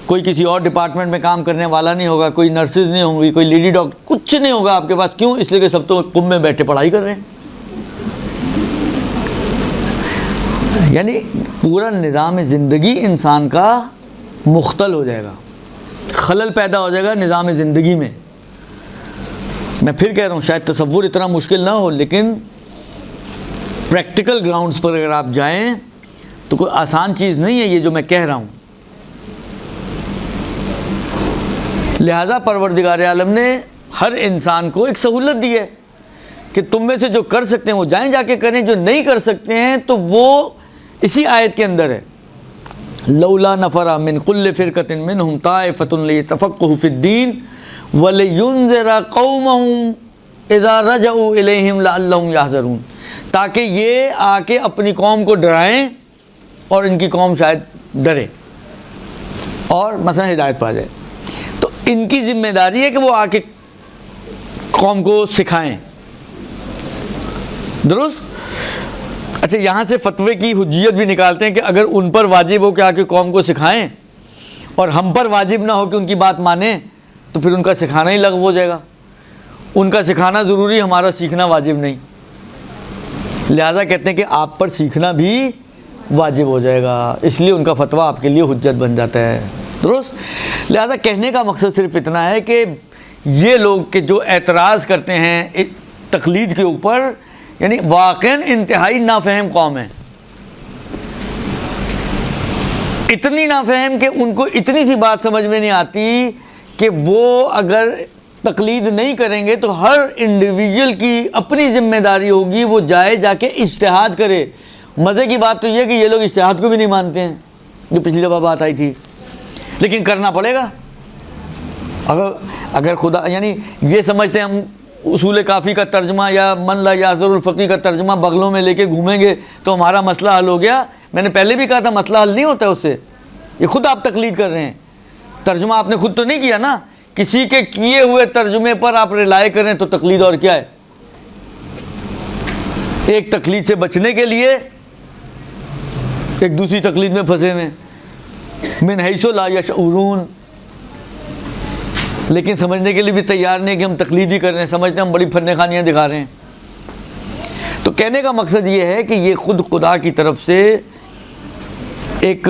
کوئی کسی اور ڈپارٹمنٹ میں کام کرنے والا نہیں ہوگا، کوئی نرسز نہیں ہوں گی، کوئی لیڈی ڈاکٹر، کچھ نہیں ہوگا آپ کے پاس۔ کیوں؟ اس لیے کہ سب تو قم میں بیٹھے پڑھائی کر رہے ہیں، یعنی پورا نظام زندگی انسان کا مختل ہو جائے گا، خلل پیدا ہو جائے گا نظام زندگی میں۔ میں پھر کہہ رہا ہوں شاید تصور اتنا مشکل نہ ہو، لیکن پریکٹیکل گراؤنڈز پر اگر آپ جائیں تو کوئی آسان چیز نہیں ہے یہ جو میں کہہ رہا ہوں۔ لہٰذا پروردگار عالم نے ہر انسان کو ایک سہولت دی ہے کہ تم میں سے جو کر سکتے ہیں وہ جائیں جا کے کریں، جو نہیں کر سکتے ہیں تو وہ اسی آیت کے اندر ہے، لولا نفر من کل فرقۃ منہم طائفۃ لیتفقہوا فی الدین ولینذر قومہم اذا رجعوا الیہم لعلہم یحذرون، تاکہ یہ آ کے اپنی قوم کو ڈرائیں اور ان کی قوم شاید ڈرے اور مثلا ہدایت پا جائے، تو ان کی ذمہ داری ہے کہ وہ آ کے قوم کو سکھائیں، درست۔ اچھا یہاں سے فتوے کی حجیت بھی نکالتے ہیں کہ اگر ان پر واجب ہو کہ آ کے قوم کو سکھائیں اور ہم پر واجب نہ ہو کہ ان کی بات مانیں تو پھر ان کا سکھانا ہی لغو ہو جائے گا، ان کا سکھانا ضروری، ہمارا سیکھنا واجب نہیں، لہٰذا کہتے ہیں کہ آپ پر سیکھنا بھی واجب ہو جائے گا، اس لیے ان کا فتویٰ آپ کے لیے حجت بن جاتا ہے، درست۔ لہٰذا کہنے کا مقصد صرف اتنا ہے کہ یہ لوگ کہ جو اعتراض کرتے ہیں تقلید کے اوپر، یعنی واقعاً انتہائی نافہم قوم ہے، اتنی نافہم کہ ان کو اتنی سی بات سمجھ میں نہیں آتی کہ وہ اگر تقلید نہیں کریں گے تو ہر انڈیویجول کی اپنی ذمہ داری ہوگی، وہ جائے جا کے اجتہاد کرے۔ مزے کی بات تو یہ کہ یہ لوگ اجتہاد کو بھی نہیں مانتے ہیں، جو پچھلی دفعہ بات آئی تھی، لیکن کرنا پڑے گا۔ اگر خدا یعنی یہ سمجھتے ہیں ہم اصول کافی کا ترجمہ یا من لا یعذر الفقیہ کا ترجمہ بغلوں میں لے کے گھومیں گے تو ہمارا مسئلہ حل ہو گیا، میں نے پہلے بھی کہا تھا مسئلہ حل نہیں ہوتا ہے اس سے، یہ خود آپ تقلید کر رہے ہیں. ترجمہ آپ نے خود تو نہیں کیا نا, کسی کے کیے ہوئے ترجمے پر آپ رلائے کریں تو تقلید اور کیا ہے. ایک تقلید سے بچنے کے لیے ایک دوسری تقلید میں پھنسے ہوئے, من حیث لا یشعرون, لیکن سمجھنے کے لیے بھی تیار نہیں کہ ہم تقلید ہی کر رہے ہیں, سمجھتے ہیں ہم بڑی فن خانیاں دکھا رہے ہیں. تو کہنے کا مقصد یہ ہے کہ یہ خود خدا کی طرف سے ایک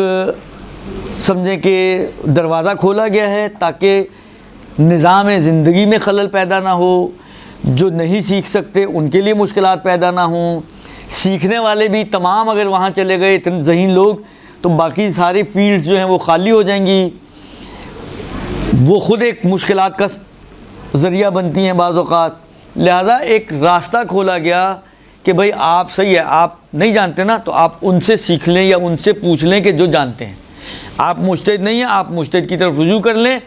سمجھیں کہ دروازہ کھولا گیا ہے تاکہ نظام زندگی میں خلل پیدا نہ ہو. جو نہیں سیکھ سکتے ان کے لیے مشکلات پیدا نہ ہوں. سیکھنے والے بھی تمام اگر وہاں چلے گئے اتنے ذہین لوگ تو باقی ساری فیلڈز جو ہیں وہ خالی ہو جائیں گی. وہ خود ایک مشکلات کا ذریعہ بنتی ہیں بعض اوقات. لہذا ایک راستہ کھولا گیا کہ بھئی آپ صحیح ہے, آپ نہیں جانتے نا تو آپ ان سے سیکھ لیں یا ان سے پوچھ لیں کہ جو جانتے ہیں. آپ مجتہد نہیں ہیں, آپ مجتہد کی طرف رجوع کر لیں,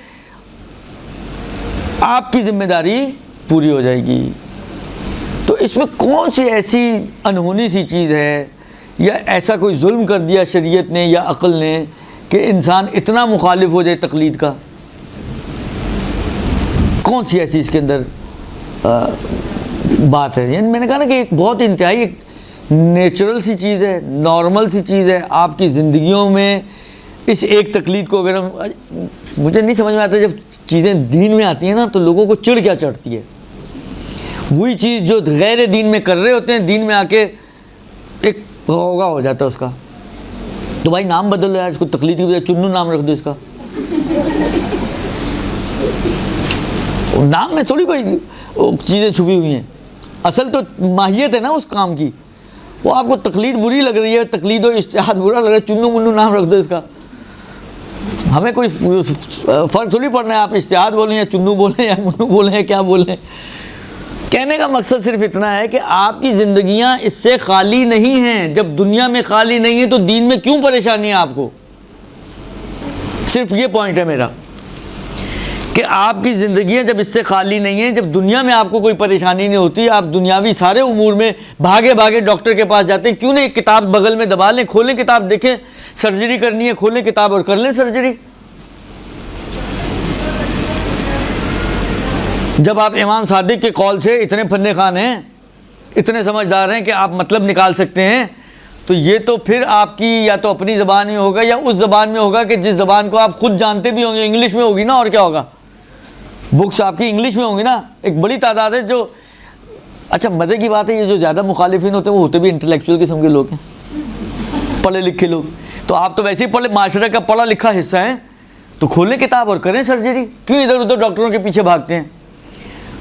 آپ کی ذمہ داری پوری ہو جائے گی. تو اس میں کون سی ایسی انہونی سی چیز ہے یا ایسا کوئی ظلم کر دیا شریعت نے یا عقل نے کہ انسان اتنا مخالف ہو جائے تقلید کا؟ کون سی ایسی اس کے اندر بات ہے؟ یعنی میں نے کہا نا کہ ایک بہت انتہائی ایک نیچرل سی چیز ہے, نارمل سی چیز ہے آپ کی زندگیوں میں. اس ایک تقلید کو اگر ہم, مجھے نہیں سمجھ میں آتا جب چیزیں دین میں آتی ہیں نا تو لوگوں کو چڑ کیا چڑھتی ہے. وہی چیز جو غیر دین میں کر رہے ہوتے ہیں دین میں آ کے ایک غوغا ہو جاتا ہے اس کا. تو بھائی نام بدل لو یار, اس کو تقلید کی بجائے چنو نام رکھ دو اس کا. نام میں تھوڑی کوئی چیزیں چھپی ہوئی ہیں, اصل تو ماہیت ہے نا اس کام کی. وہ آپ کو تقلید بری لگ رہی ہے, تقلید و اجتہاد برا لگ رہا ہے, چنو منو نام رکھ دو اس کا. ہمیں کوئی فرق تھوڑی پڑنا ہے آپ اجتہاد بولیں یا چنو بولیں یا منو بولیں یا کیا بولیں. کہنے کا مقصد صرف اتنا ہے کہ آپ کی زندگیاں اس سے خالی نہیں ہیں. جب دنیا میں خالی نہیں ہے تو دین میں کیوں پریشانی ہے آپ کو؟ صرف یہ پوائنٹ ہے میرا کہ آپ کی زندگیاں جب اس سے خالی نہیں ہیں, جب دنیا میں آپ کو کوئی پریشانی نہیں ہوتی, آپ دنیاوی سارے امور میں بھاگے بھاگے ڈاکٹر کے پاس جاتے ہیں, کیوں نہیں ایک کتاب بغل میں دبا لیں, کھولیں کتاب دیکھیں, سرجری کرنی ہے کھولیں کتاب اور کر لیں سرجری. جب آپ امام صادق کے قول سے اتنے فن خان ہیں, اتنے سمجھدار ہیں کہ آپ مطلب نکال سکتے ہیں, تو یہ تو پھر آپ کی یا تو اپنی زبان میں ہوگا یا اس زبان میں ہوگا کہ جس زبان کو آپ خود جانتے بھی ہوں گے. انگلش میں ہوگی نا, اور کیا ہوگا, بکس آپ کی انگلش میں ہوں گی نا. ایک بڑی تعداد ہے جو, اچھا مزے کی بات ہے یہ جو زیادہ مخالفین ہوتے ہیں وہ ہوتے بھی انٹلیکچوئل قسم کے لوگ ہیں, پڑھے لکھے لوگ. تو آپ تو ویسے ہی پڑھے معاشرے کا پڑھا لکھا حصہ ہیں, تو کھولیں کتاب اور کریں سرجری. کیوں ادھر ادھر ڈاکٹروں کے پیچھے بھاگتے ہیں؟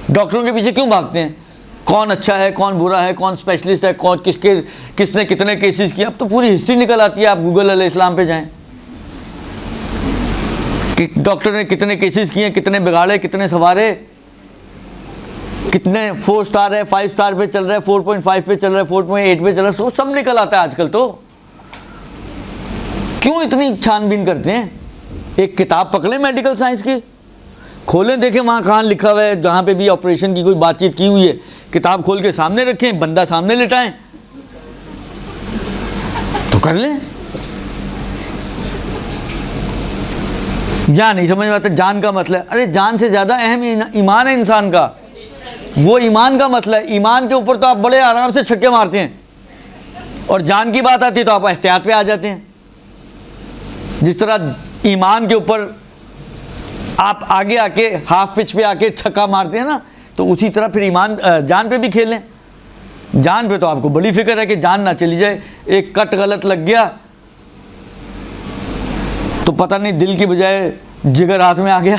ڈاکٹروں کے پیچھے کیوں بھاگتے ہیں؟ کون اچھا ہے, کون برا ہے, کون اسپیشلسٹ ہے, کون کس نے کتنے کیسز کیا. اب تو پوری ہسٹری نکل آتی ہے, آپ گوگل علیہ السلام پہ جائیں کہ ڈاکٹر نے کتنے کیسز کیے, کتنے بگاڑے, کتنے سنوارے, کتنے 4 سٹار ہے, 5 سٹار پہ چل رہا ہے, 4.5 پہ چل رہا ہے, 4.8 پہ چل رہا ہے, سب نکل آتا ہے آج کل. تو کیوں اتنی چھان بین کرتے ہیں؟ ایک کتاب پکڑیں میڈیکل سائنس کی, کھولیں دیکھیں وہاں کہاں لکھا ہوا ہے, جہاں پہ بھی آپریشن کی کوئی بات چیت کی ہوئی ہے کتاب کھول کے سامنے رکھیں, بندہ سامنے لٹائیں تو کر لیں. جان نہیں سمجھ میں آتا, جان کا مسئلہ ہے. ارے جان سے زیادہ اہم ایمان ہے انسان کا, وہ ایمان کا مسئلہ ہے. ایمان کے اوپر تو آپ بڑے آرام سے چھکے مارتے ہیں, اور جان کی بات آتی ہے تو آپ احتیاط پہ آ جاتے ہیں. جس طرح ایمان کے اوپر آپ آگے آ کے ہاف پچ پہ آ کے چھکا مارتے ہیں نا, تو اسی طرح پھر ایمان جان پہ بھی کھیلیں. جان پہ تو آپ کو بڑی فکر ہے کہ جان نہ چلی جائے, ایک کٹ غلط لگ گیا تو پتہ نہیں دل کی بجائے جگر ہاتھ میں آ گیا,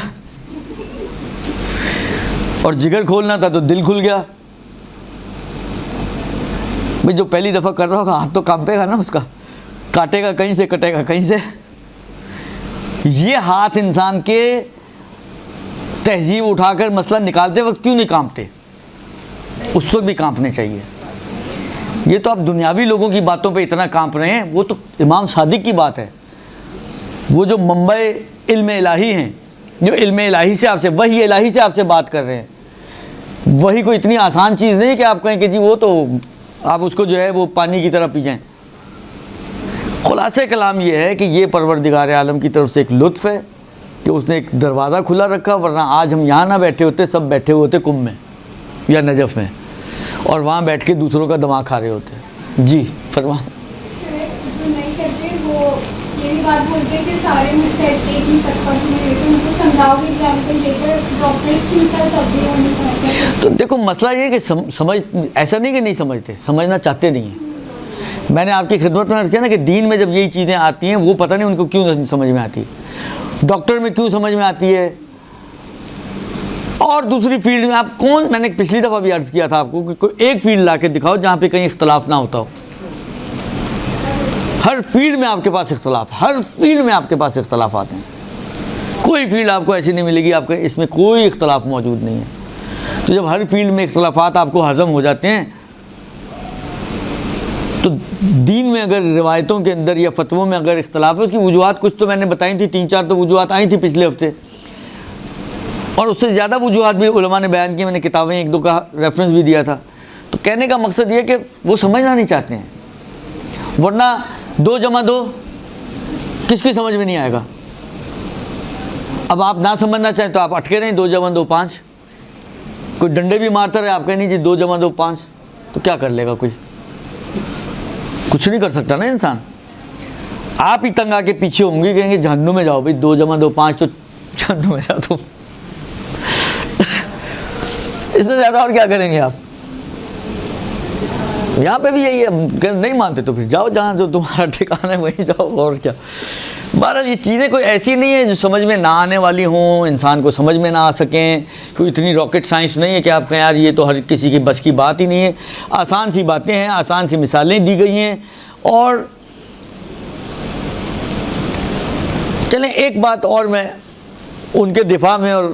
اور جگر کھولنا تھا تو دل کھل گیا. بھئی جو پہلی دفعہ کر رہا ہوگا ہاتھ تو کانپے گا نا اس کا, کاٹے گا کہیں سے, کٹے گا کہیں سے. یہ ہاتھ انسان کے تہذیب اٹھا کر مسئلہ نکالتے وقت کیوں نہیں کانپتے؟ اس وقت بھی کانپنے چاہیے. یہ تو آپ دنیاوی لوگوں کی باتوں پہ اتنا کانپ رہے ہیں, وہ تو امام صادق کی بات ہے, وہ جو منبع علم الہی ہیں, جو علم الہی سے آپ سے, وحی الہی سے آپ سے بات کر رہے ہیں. وہی کوئی اتنی آسان چیز نہیں کہ آپ کہیں کہ جی وہ تو آپ اس کو جو ہے وہ پانی کی طرح پی جائیں. خلاصہ کلام یہ ہے کہ یہ پروردگار عالم کی طرف سے ایک لطف ہے کہ اس نے ایک دروازہ کھلا رکھا، ورنہ آج ہم یہاں نہ بیٹھے ہوتے، سب بیٹھے ہوتے کم میں یا نجف میں، اور وہاں بیٹھ کے دوسروں کا دماغ کھا رہے ہوتے۔ جی فرمائیں۔ جو نہیں کرتے وہ یہی بات بولتے ہیں کہ سارے مستحق ایک ہی فتویٰ میں رہتے ہیں، ان کو سمجھاؤ گے ایگزامپل دے کر ڈاکٹرس کی مثال تبدیل ہونے چاہتے ہیں۔ تو دیکھو مسئلہ یہ ہے کہ سمجھ ایسا نہیں کہ نہیں سمجھتے، سمجھنا چاہتے نہیں ہیں۔ میں نے آپ کی خدمت میں عرض کیا نا کہ دین میں جب یہی چیزیں آتی ہیں وہ پتہ نہیں ان کو کیوں نہیں سمجھ میں آتی، ڈاکٹر میں کیوں سمجھ میں آتی ہے، اور دوسری فیلڈ میں آپ کون، میں نے پچھلی دفعہ بھی عرض کیا تھا آپ کو کہ کوئی ایک فیلڈ لا کے دکھاؤ جہاں پہ کہیں اختلاف نہ ہوتا ہو۔ ہر فیلڈ میں آپ کے پاس اختلاف، ہر فیلڈ میں آپ کے پاس اختلافات ہیں، کوئی فیلڈ آپ کو ایسی نہیں ملے گی آپ کے اس میں کوئی اختلاف موجود نہیں ہے۔ تو جب ہر فیلڈ میں اختلافات آپ کو ہضم ہو جاتے ہیں تو دین میں اگر روایتوں کے اندر یا فتووں میں اگر اختلاف ہے، اس کی وجوہات کچھ تو میں نے بتائی تھی، 3-4 تو وجوہات آئی تھی پچھلے ہفتے، اور اس سے زیادہ وجوہات بھی علماء نے بیان کی، میں نے کتابیں 1-2 کا ریفرنس بھی دیا تھا۔ تو کہنے کا مقصد یہ کہ وہ سمجھنا نہیں چاہتے ہیں، ورنہ 2 + 2 کس کی سمجھ میں نہیں آئے گا۔ اب آپ نہ سمجھنا چاہیں تو آپ اٹکے رہیں 2 + 2 5، کوئی ڈنڈے بھی مارتا رہے، آپ کہیں نہیں جی 2 + 2 5، تو کیا کر لے گا کوئی؟ کچھ نہیں کر سکتا نا انسان۔ آپ ہی تنگ آ کے پیچھے ہوں گے، کہیں گے جہنم میں جاؤ بھائی، 2 + 2 5 تو جہنم میں جاؤ تم، اس سے زیادہ اور کیا کریں گے آپ؟ یہاں پہ بھی یہی ہے، نہیں مانتے تو پھر جاؤ جہاں جو تمہارا ٹھکانا ہے وہیں جاؤ، اور کیا۔ بہرحال یہ چیزیں کوئی ایسی نہیں ہیں جو سمجھ میں نہ آنے والی ہوں، انسان کو سمجھ میں نہ آ سکیں، کوئی اتنی راکٹ سائنس نہیں ہے کہ آپ کہیں یار یہ تو ہر کسی کی بس کی بات ہی نہیں ہے۔ آسان سی باتیں ہیں، آسان سی مثالیں دی گئی ہیں۔ اور چلیں ایک بات اور میں ان کے دفاع میں، اور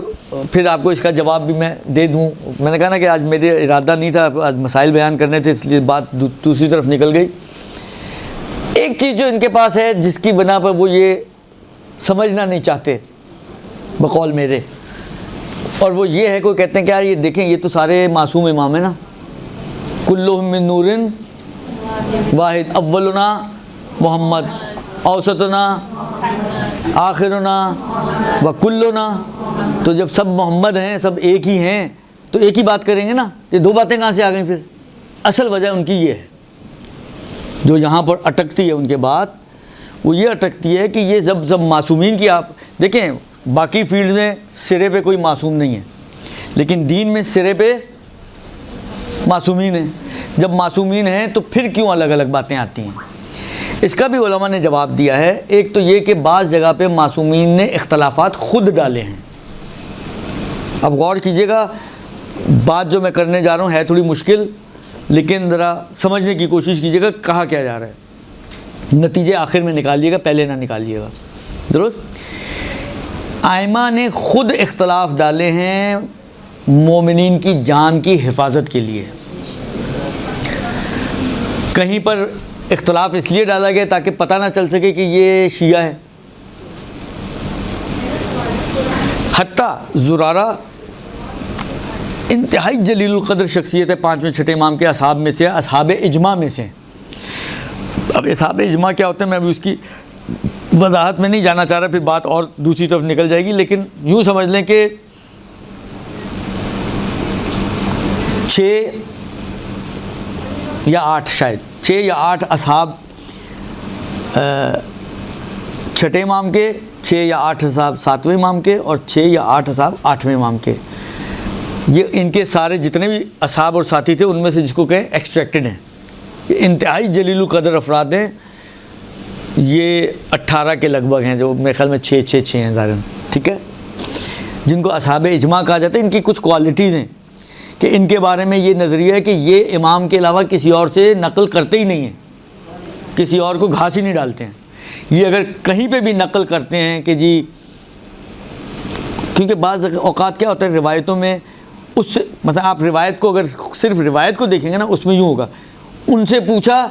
پھر آپ کو اس کا جواب بھی میں دے دوں۔ میں نے کہا نا کہ آج میرے ارادہ نہیں تھا، آج مسائل بیان کرنے تھے، اس لیے بات دوسری طرف نکل گئی۔ ایک چیز جو ان کے پاس ہے جس کی بنا پر وہ یہ سمجھنا نہیں چاہتے بقول میرے، اور وہ یہ ہے، کوئی کہتے ہیں کہ یار یہ دیکھیں یہ تو سارے معصوم امام ہیں نا، کلہم من نور واحد، اولنا محمد، اوسطنا آخرنا وکلنا، تو جب سب محمد ہیں، سب ایک ہی ہیں، تو ایک ہی بات کریں گے نا۔ یہ 2 باتیں کہاں سے آ گئیں پھر؟ اصل وجہ ان کی یہ ہے، جو یہاں پر اٹکتی ہے ان کے بات، وہ یہ اٹکتی ہے کہ یہ سب معصومین کی، آپ دیکھیں باقی فیلڈ میں سرے پہ کوئی معصوم نہیں ہے، لیکن دین میں سرے پہ معصومین ہیں۔ جب معصومین ہیں تو پھر کیوں الگ الگ باتیں آتی ہیں؟ اس کا بھی علماء نے جواب دیا ہے۔ ایک تو یہ کہ بعض جگہ پہ معصومین نے اختلافات خود ڈالے ہیں۔ اب غور کیجئے گا، بات جو میں کرنے جا رہا ہوں ہے تھوڑی مشکل، لیکن ذرا سمجھنے کی کوشش کیجئے گا کہا کیا جا رہا ہے، نتیجے آخر میں نکالیے گا، پہلے نہ نکالیے گا۔ درست؟ ائمہ نے خود اختلاف ڈالے ہیں مومنین کی جان کی حفاظت کے لیے۔ کہیں پر اختلاف اس لیے ڈالا گیا تاکہ پتہ نہ چل سکے کہ یہ شیعہ ہے۔ حتیٰ زرارہ انتہائی جلیل القدر شخصیت ہے، 5ویں 6 امام کے اصحاب میں سے، اصحاب اجماع میں سے۔ اب اصحاب اجماع کیا ہوتے ہیں میں ابھی اس کی وضاحت میں نہیں جانا چاہ رہا، پھر بات اور دوسری طرف نکل جائے گی، لیکن یوں سمجھ لیں کہ 6 یا 8 شاید 6 یا 8 اصحاب 6 امام کے، 6 یا 8 اصحاب 7ویں امام کے، اور 6 یا 8 اصحاب 8ویں امام کے۔ یہ ان کے سارے جتنے بھی اصحاب اور ساتھی تھے ان میں سے جس کو کہیں ایکسٹریکٹڈ ہیں، یہ انتہائی جلیل القدر افراد ہیں۔ یہ 18 کے لگ بھگ ہیں، جو میرے خیال میں 6 ہیں ظاہراً، ٹھیک ہے، جن کو اصحاب اجماع کہا جاتا ہے۔ ان کی کچھ کوالٹیز ہیں کہ ان کے بارے میں یہ نظریہ ہے کہ یہ امام کے علاوہ کسی اور سے نقل کرتے ہی نہیں ہیں، کسی اور کو گھاس ہی نہیں ڈالتے ہیں۔ یہ اگر کہیں پہ بھی نقل کرتے ہیں کہ جی، کیونکہ بعض اوقات کیا ہوتا ہے روایتوں میں، اس سے مثلا آپ روایت کو اگر صرف روایت کو دیکھیں گے نا، اس میں یوں ہوگا، ان سے پوچھا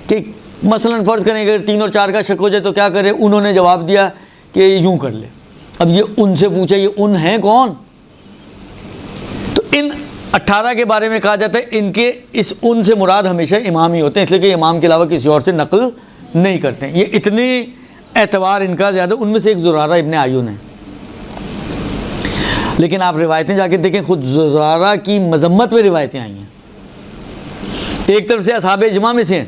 کہ مثلا فرض کریں اگر 3 اور 4 کا شک ہو جائے تو کیا کرے، انہوں نے جواب دیا کہ یوں کر لے۔ اب یہ ان سے پوچھا، یہ ان ہیں کون؟ تو ان 18 کے بارے میں کہا جاتا ہے ان کے اس ان سے مراد ہمیشہ امام ہی ہوتے ہیں، اس لیے کہ امام کے علاوہ کسی اور سے نقل نہیں کرتے ہیں. یہ اتنے اعتبار ان کا زیادہ. ان میں سے ایک زرارہ ابن عیون ہے. لیکن آپ روایتیں جا کے دیکھیں, خود زرارہ کی مذمت میں روایتیں آئی ہیں. ایک طرف سے اصحاب اجماع میں سے ہیں,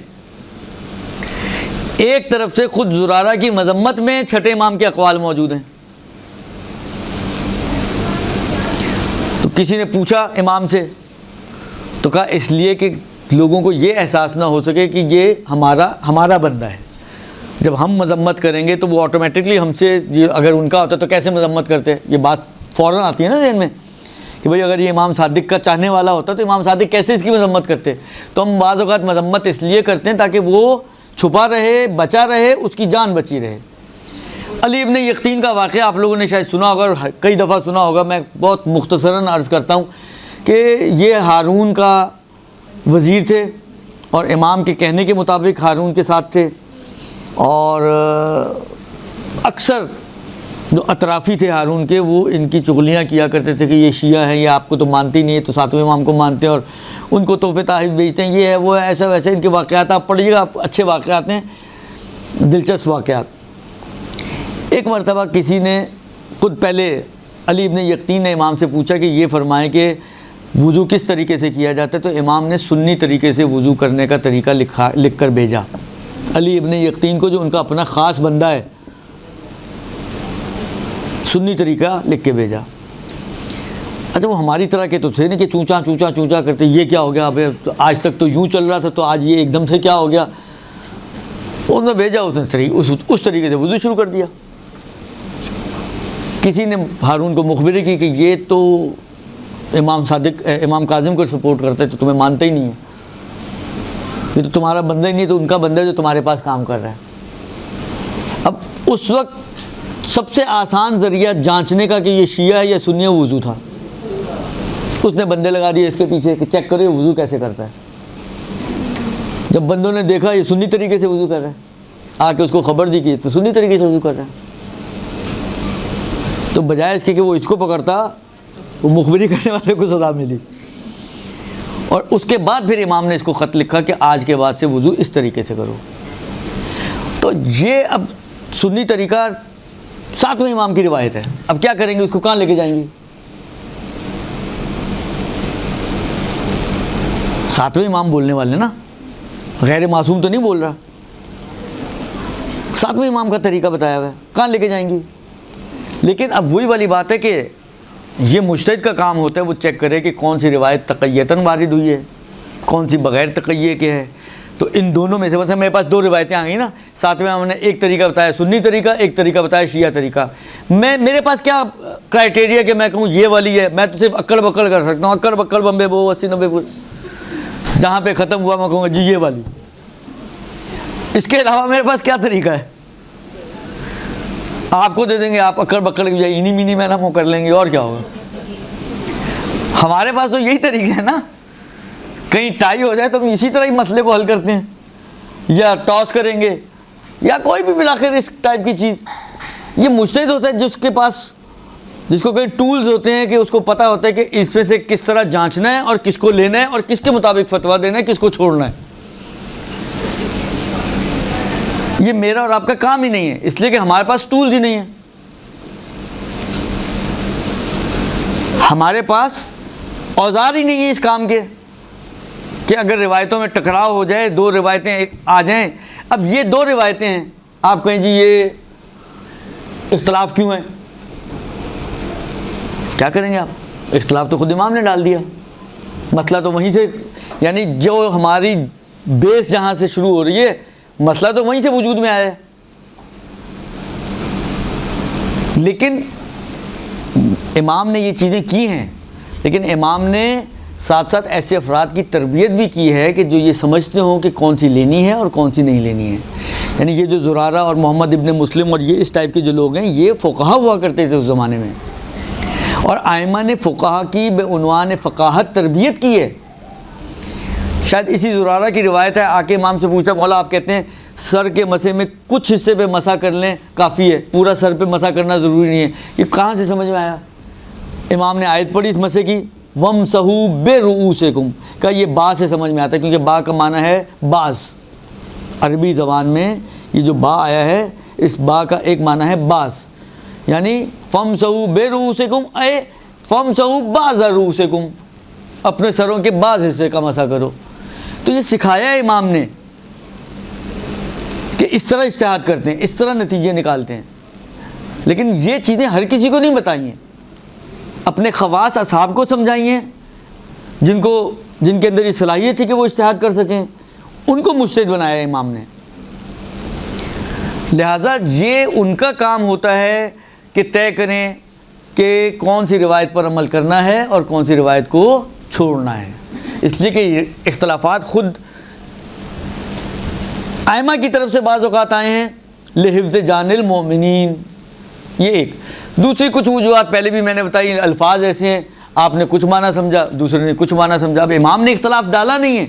ایک طرف سے خود زرارہ کی مذمت میں چھٹے امام کے اقوال موجود ہیں. تو کسی نے پوچھا امام سے, تو کہا اس لیے کہ لوگوں کو یہ احساس نہ ہو سکے کہ یہ ہمارا بندہ ہے. جب ہم مذمت کریں گے تو وہ آٹومیٹکلی ہم سے, اگر ان کا ہوتا تو کیسے مذمت کرتے. یہ بات فوراً آتی ہے نا ذہن میں کہ بھئی اگر یہ امام صادق کا چاہنے والا ہوتا تو امام صادق کیسے اس کی مذمت کرتے. تو ہم بعض اوقات مذمت اس لیے کرتے ہیں تاکہ وہ چھپا رہے, بچا رہے, اس کی جان بچی رہے. علی ابن یقطین کا واقعہ آپ لوگوں نے شاید سنا ہوگا, اور کئی دفعہ سنا ہوگا. میں بہت مختصراً عرض کرتا ہوں کہ یہ ہارون کا وزیر تھے اور امام کے کہنے کے مطابق ہارون کے ساتھ تھے. اور اکثر جو اطرافی تھے ہارون کے, وہ ان کی چغلیاں کیا کرتے تھے کہ یہ شیعہ ہیں, یہ آپ کو تو مانتے ہی نہیں ہے, تو ساتویں امام کو مانتے ہیں اور ان کو تحفے تحائف بیچتے ہیں, یہ ہے وہ ہے, ایسا ویسے. ان کے واقعات آپ پڑھیے گا, اچھے واقعات ہیں, دلچسپ واقعات. ایک مرتبہ کسی نے خود پہلے علی ابن یقطین نے امام سے پوچھا کہ یہ فرمائیں کہ وضو کس طریقے سے کیا جاتا ہے. تو امام نے سنی طریقے سے وضو کرنے کا طریقہ لکھ کر بھیجا علی ابن یقطین کو, جو ان کا اپنا خاص بندہ ہے. سنی طریقہ لکھ کے بھیجا. اچھا وہ ہماری طرح کے تو تھے نہیں کہ چونچا چونچا چونچا کرتے, یہ کیا ہو گیا, اب آج تک تو یوں چل رہا تھا تو آج یہ ایک دم سے کیا ہو گیا. انہوں نے بھیجا, اس طریقے سے وضو شروع کر دیا. کسی نے ہارون کو مخبری کی کہ یہ تو امام کاظم کو سپورٹ کرتے تو تمہیں مانتے ہی نہیں ہے, یہ تو تمہارا بندہ ہی نہیں, تو ان کا بندہ ہے جو تمہارے پاس کام کر رہا ہے. اب اس وقت سب سے آسان ذریعہ جانچنے کا کہ یہ شیعہ ہے یا سنی ہے وضو تھا. اس نے بندے لگا دیے اس کے پیچھے کہ چیک کرو یہ وضو کیسے کرتا ہے. جب بندوں نے دیکھا یہ سنی طریقے سے وضو کر رہا ہے, آ کے اس کو خبر دی کہ تو سنی طریقے سے وضو کر رہا ہے. تو بجائے اس کے کہ وہ اس کو پکڑتا, وہ مخبری کرنے والے کو سزا ملی. اور اس کے بعد پھر امام نے اس کو خط لکھا کہ آج کے بعد سے وضو اس طریقے سے کرو. تو یہ اب سنی طریقہ ساتویں امام کی روایت ہے. اب کیا کریں گے, اس کو کہاں لے کے جائیں گے. ساتویں امام بولنے والے نا, غیر معصوم تو نہیں بول رہا. ساتویں امام کا طریقہ بتایا ہوا ہے, کہاں لے کے جائیں گی. لیکن اب وہی والی بات ہے کہ یہ مجتہد کا کام ہوتا ہے, وہ چیک کرے کہ کون سی روایت تقیتاً وارد ہوئی ہے, کون سی بغیر تقیے کے ہے. تو ان دونوں میں سے مثلا میرے پاس دو روایتیں آ گئی نا, ساتویں امام نے ایک طریقہ بتایا سنی طریقہ, ایک طریقہ بتایا شیعہ طریقہ. میرے پاس کیا کرائٹیریا کہ میں کہوں یہ والی ہے. میں تو صرف اکڑ بکڑ کر سکتا ہوں, اکڑ بکڑ بمبے بو 80-90 جہاں پہ ختم ہوا میں کہوں گا جی یہ والی. اس کے علاوہ میرے پاس کیا طریقہ ہے. آپ کو دے دیں گے, آپ اکڑ بکڑ کی بجائے اینی مینی میں نہ کر لیں گے, اور کیا ہوگا. ہمارے پاس تو یہی طریقہ ہے نا, کہیں ٹائی ہو جائے تو ہم اسی طرح ہی مسئلے کو حل کرتے ہیں, یا ٹاس کریں گے یا کوئی بھی بلاخر اس ٹائپ کی چیز. یہ مجتہد ہوتا ہے جس کو کئی ٹولز ہوتے ہیں کہ اس کو پتہ ہوتا ہے کہ اس میں سے کس طرح جانچنا ہے اور کس کو لینا ہے اور کس کے مطابق فتویٰ دینا ہے, کس کو چھوڑنا ہے. یہ میرا اور آپ کا کام ہی نہیں ہے, اس لیے کہ ہمارے پاس ٹولز ہی نہیں ہیں. ہمارے پاس اوزار ہی نہیں ہے اس کام کے کہ اگر روایتوں میں ٹکراؤ ہو جائے, دو روایتیں آ جائیں. اب یہ دو روایتیں ہیں, آپ کہیں جی یہ اختلاف کیوں ہے, کیا کریں گے آپ. اختلاف تو خود امام نے ڈال دیا, مسئلہ تو وہیں سے, یعنی جو ہماری بیس جہاں سے شروع ہو رہی ہے مسئلہ تو وہیں سے وجود میں آیا ہے. لیکن امام نے یہ چیزیں کی ہیں, لیکن امام نے ساتھ ساتھ ایسے افراد کی تربیت بھی کی ہے کہ جو یہ سمجھتے ہوں کہ کون سی لینی ہے اور کون سی نہیں لینی ہے. یعنی یہ جو زرارہ اور محمد ابن مسلم اور یہ اس ٹائپ کے جو لوگ ہیں, یہ فقہا ہوا کرتے تھے اس زمانے میں, اور ائمہ نے فقہا کی بعنوان فقاہت تربیت کی ہے. شاید اسی زرارہ کی روایت ہے, آ کے امام سے پوچھتا, مولا آپ کہتے ہیں سر کے مسح میں کچھ حصے پہ مسح کر لیں کافی ہے, پورا سر پہ مسح کرنا ضروری نہیں ہے. یہ کہاں سے سمجھ میں آیا. امام نے آیت پڑھی اس مسح کی, وَامْسَحُوا بِرُؤُوسِکُمْ, کہ یہ با سے سمجھ میں آتا ہے, کیونکہ با کا معنی ہے باز. عربی زبان میں یہ جو با آیا ہے اس با کا ایک معنی ہے باز، یعنی فمسحوا برؤوسکم اے فمسحوا بعض رؤوسکم، اپنے سروں کے بعض حصے کا مسح کرو۔ تو یہ سکھایا ہے امام نے کہ اس طرح اجتہاد کرتے ہیں، اس طرح نتیجے نکالتے ہیں، لیکن یہ چیزیں ہر کسی کو نہیں بتائی ہیں، اپنے خواص اصحاب کو سمجھائی ہیں، جن کے اندر یہ صلاحیت تھی کہ وہ اجتہاد کر سکیں، ان کو مجتہد بنایا ہے امام نے۔ لہٰذا یہ ان کا کام ہوتا ہے کہ طے کریں کہ کون سی روایت پر عمل کرنا ہے اور کون سی روایت کو چھوڑنا ہے، اس لیے کہ یہ اختلافات خود ائمہ کی طرف سے بعض اوقات آئے ہیں لحفظ جان المؤمنین، یہ ایک۔ دوسری کچھ وجوہات پہلے بھی میں نے بتائی، الفاظ ایسے ہیں آپ نے کچھ معنی سمجھا، دوسرے نے کچھ معنی سمجھا۔ اب امام نے اختلاف ڈالا نہیں ہے،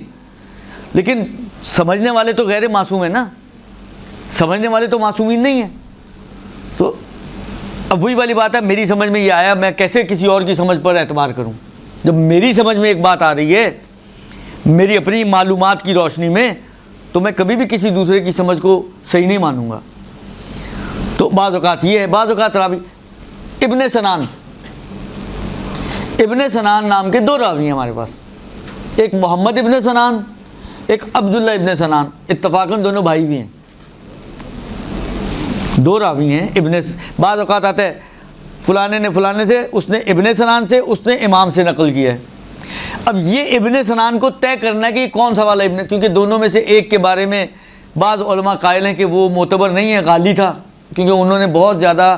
لیکن سمجھنے والے تو غیر معصوم ہیں نا، سمجھنے والے تو معصومین نہیں ہیں۔ تو اب وہی والی بات ہے، میری سمجھ میں یہ آیا، میں کیسے کسی اور کی سمجھ پر اعتبار کروں؟ جب میری سمجھ میں ایک بات آ رہی ہے میری اپنی معلومات کی روشنی میں، تو میں کبھی بھی کسی دوسرے کی سمجھ کو صحیح نہیں مانوں گا۔ تو بعض اوقات یہ ہے، بعض اوقات راوی ابن سنان نام کے دو راوی ہیں ہمارے پاس، ایک محمد ابن سنان، ایک عبداللہ ابن سنان، اتفاقاً دونوں بھائی بھی ہیں، دو راوی ہیں۔ بعض اوقات آتا ہے فلانے نے فلانے سے، اس نے ابن سنان سے، اس نے امام سے نقل کیا ہے۔ اب یہ ابن سنان کو طے کرنا ہے کہ یہ کون سا والا ابن، کیونکہ دونوں میں سے ایک کے بارے میں بعض علماء قائل ہیں کہ وہ معتبر نہیں ہے، غالی تھا، کیونکہ انہوں نے بہت زیادہ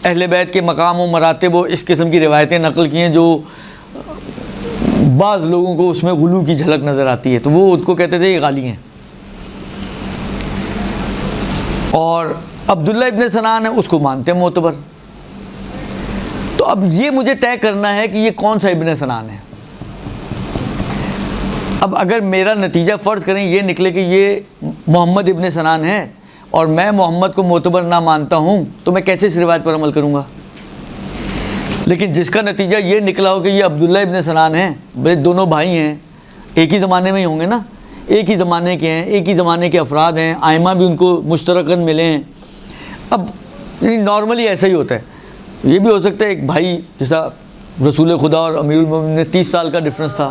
اہل بیت کے مقام و مراتب و اس قسم کی روایتیں نقل کی ہیں جو بعض لوگوں کو اس میں غلو کی جھلک نظر آتی ہے، تو وہ ان کو کہتے تھے یہ غالی ہیں۔ اور عبداللہ ابن سنان ہے، اس کو مانتے ہیں معتبر۔ تو اب یہ مجھے طے کرنا ہے کہ یہ کون سا ابن سنان ہے۔ اب اگر میرا نتیجہ فرض کریں یہ نکلے کہ یہ محمد ابن سنان ہے اور میں محمد کو معتبر نہ مانتا ہوں، تو میں کیسے اس روایت پر عمل کروں گا؟ لیکن جس کا نتیجہ یہ نکلا ہو کہ یہ عبداللہ ابن سنان ہے، بھائی دونوں بھائی ہیں، ایک ہی زمانے میں ہی ہوں گے نا، ایک ہی زمانے کے ہیں، ایک ہی زمانے کے افراد ہیں، ائمہ بھی ان کو مشترکاً ملے ہیں۔ اب نارملی ایسا ہی ہوتا ہے، یہ بھی ہو سکتا ہے ایک بھائی، جیسا رسول خدا اور امیر المومنین میں 30 سال کا ڈفرنس تھا،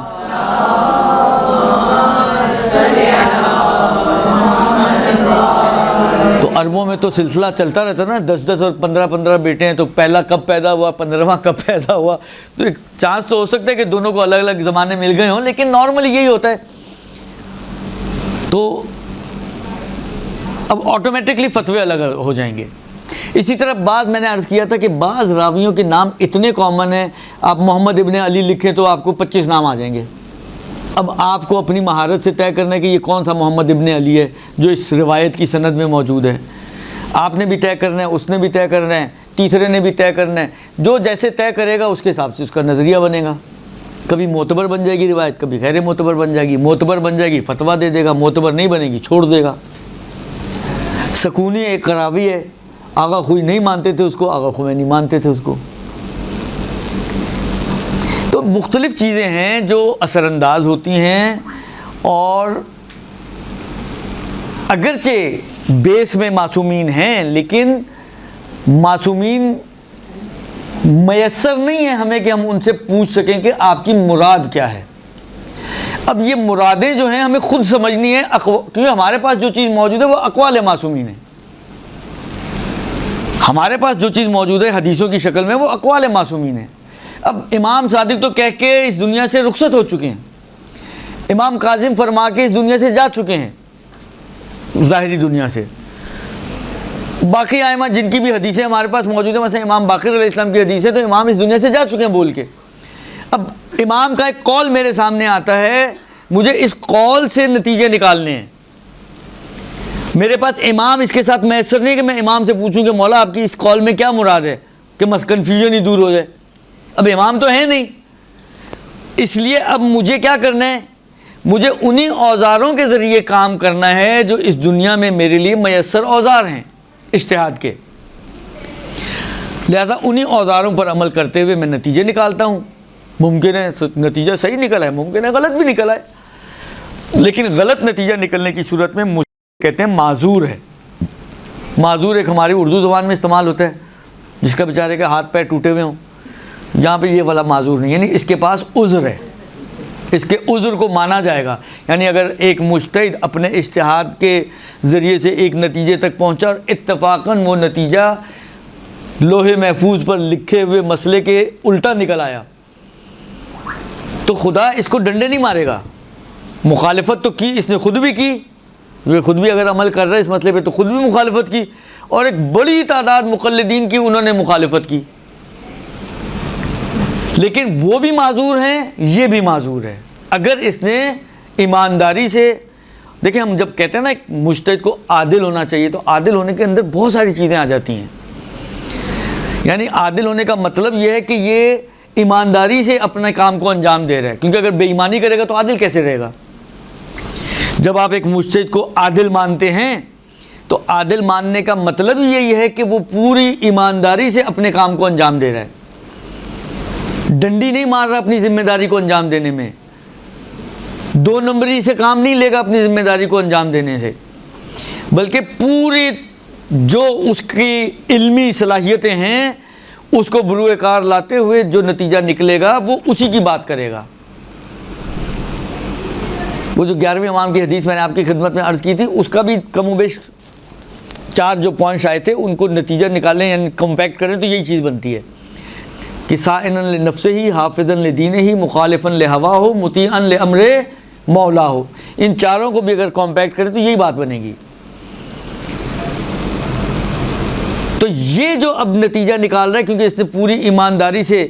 تو عربوں میں تو سلسلہ چلتا رہتا نا، 10 اور 15 بیٹے ہیں، تو پہلا کب پیدا ہوا، 15واں کب پیدا ہوا، تو ایک چانس تو ہو سکتا ہے کہ دونوں کو الگ الگ زمانے مل گئے ہوں، لیکن نارملی یہی ہوتا ہے۔ تو اب آٹومیٹکلی فتوے الگ ہو جائیں گے۔ اسی طرح بعض میں نے عرض کیا تھا کہ بعض راویوں کے نام اتنے کامن ہیں، آپ محمد ابن علی لکھیں تو آپ کو 25 نام آ جائیں گے۔ اب آپ کو اپنی مہارت سے طے کرنا ہے کہ یہ کون سا محمد ابن علی ہے جو اس روایت کی سند میں موجود ہے۔ آپ نے بھی طے کرنا ہے، اس نے بھی طے کرنا ہے، تیسرے نے بھی طے کرنا ہے، جو جیسے طے کرے گا اس کے حساب سے اس کا نظریہ بنے گا۔ کبھی معتبر بن جائے گی روایت، کبھی غیر معتبر بن جائے گی، معتبر بن جائے گی فتویٰ دے دے گا، معتبر نہیں بنے گی چھوڑ دے گا۔ سکونی ایک راوی ہے، آغا خوئی نہیں مانتے تھے اس کو، آغا خمینی مانتے تھے اس کو۔ تو مختلف چیزیں ہیں جو اثر انداز ہوتی ہیں، اور اگرچہ بیس میں معصومین ہیں، لیکن معصومین میسر نہیں ہیں ہمیں کہ ہم ان سے پوچھ سکیں کہ آپ کی مراد کیا ہے۔ اب یہ مرادیں جو ہیں ہمیں خود سمجھنی ہے، کیونکہ ہمارے پاس جو چیز موجود ہے وہ اقوال معصومین ہے، ہمارے پاس جو چیز موجود ہے حدیثوں کی شکل میں وہ اقوال معصومین ہے۔ اب امام صادق تو کہہ کے اس دنیا سے رخصت ہو چکے ہیں، امام کاظم فرما کے اس دنیا سے جا چکے ہیں ظاہری دنیا سے۔ باقی ائمہ جن کی بھی حدیثیں ہمارے پاس موجود ہیں، مثلا امام باقر علیہ السلام کی حدیث ہے، تو امام اس دنیا سے جا چکے ہیں بول کے۔ اب امام کا ایک قول میرے سامنے آتا ہے، مجھے اس قول سے نتیجے نکالنے ہیں، میرے پاس امام اس کے ساتھ میسر نہیں کہ میں امام سے پوچھوں کہ مولا آپ کی اس قول میں کیا مراد ہے، کہ کنفیوژن ہی دور ہو جائے۔ اب امام تو ہے نہیں، اس لیے اب مجھے کیا کرنا ہے، مجھے انہی اوزاروں کے ذریعے کام کرنا ہے جو اس دنیا میں میرے لیے میسر اوزار ہیں اجتہاد کے۔ لہذا انہی اوزاروں پر عمل کرتے ہوئے میں نتیجے نکالتا ہوں۔ ممکن ہے نتیجہ صحیح نکلا ہے، ممکن ہے غلط بھی نکلا ہے، لیکن غلط نتیجہ نکلنے کی صورت میں مجھے کہتے ہیں معذور ہے۔ معذور ایک ہماری اردو زبان میں استعمال ہوتا ہے، جس کا بیچارے کے ہاتھ پیر ٹوٹے ہوئے ہوں، یہاں پہ یہ والا معذور نہیں، یعنی اس کے پاس عذر ہے، اس کے عذر کو مانا جائے گا۔ یعنی اگر ایک مجتہد اپنے اجتہاد کے ذریعے سے ایک نتیجے تک پہنچا اور اتفاقاً وہ نتیجہ لوہے محفوظ پر لکھے ہوئے مسئلے کے الٹا نکل آیا، تو خدا اس کو ڈنڈے نہیں مارے گا۔ مخالفت تو کی، اس نے خود بھی کی، یہ خود بھی اگر عمل کر رہا ہے اس مسئلے پہ تو خود بھی مخالفت کی، اور ایک بڑی تعداد مقلدین کی انہوں نے مخالفت کی، لیکن وہ بھی معذور ہیں، یہ بھی معذور ہے۔ اگر اس نے ایمانداری سے، دیکھیں ہم جب کہتے ہیں نا ایک مجتہد کو عادل ہونا چاہیے، تو عادل ہونے کے اندر بہت ساری چیزیں آ جاتی ہیں۔ یعنی عادل ہونے کا مطلب یہ ہے کہ یہ ایمانداری سے اپنے کام کو انجام دے رہا ہے، کیونکہ اگر بے ایمانی کرے گا تو عادل کیسے رہے گا؟ جب آپ ایک مجتہد کو عادل مانتے ہیں تو عادل ماننے کا مطلب یہی ہے کہ وہ پوری ایمانداری سے اپنے کام کو انجام دے رہا ہے، ڈنڈی نہیں مار رہا اپنی ذمہ داری کو انجام دینے میں، 2 نمبری سے کام نہیں لے گا اپنی ذمہ داری کو انجام دینے سے، بلکہ پوری جو اس کی علمی صلاحیتیں ہیں اس کو بروئے کار لاتے ہوئے جو نتیجہ نکلے گا وہ اسی کی بات کرے گا۔ وہ جو 11ویں امام کی حدیث میں نے آپ کی خدمت میں عرض کی تھی، اس کا بھی کم و بیش 4 جو پوائنٹس آئے تھے، ان کو نتیجہ نکالیں یعنی کمپیکٹ کریں تو یہی چیز بنتی ہے کہ سائنا لنفسہ حافظا لدینہ مخالفا لہواہ مطیعا لامر مولاہ، ان چاروں کو بھی اگر کمپیکٹ کریں تو یہی بات بنے گی۔ تو یہ جو اب نتیجہ نکال رہا ہے، کیونکہ اس نے پوری ایمانداری سے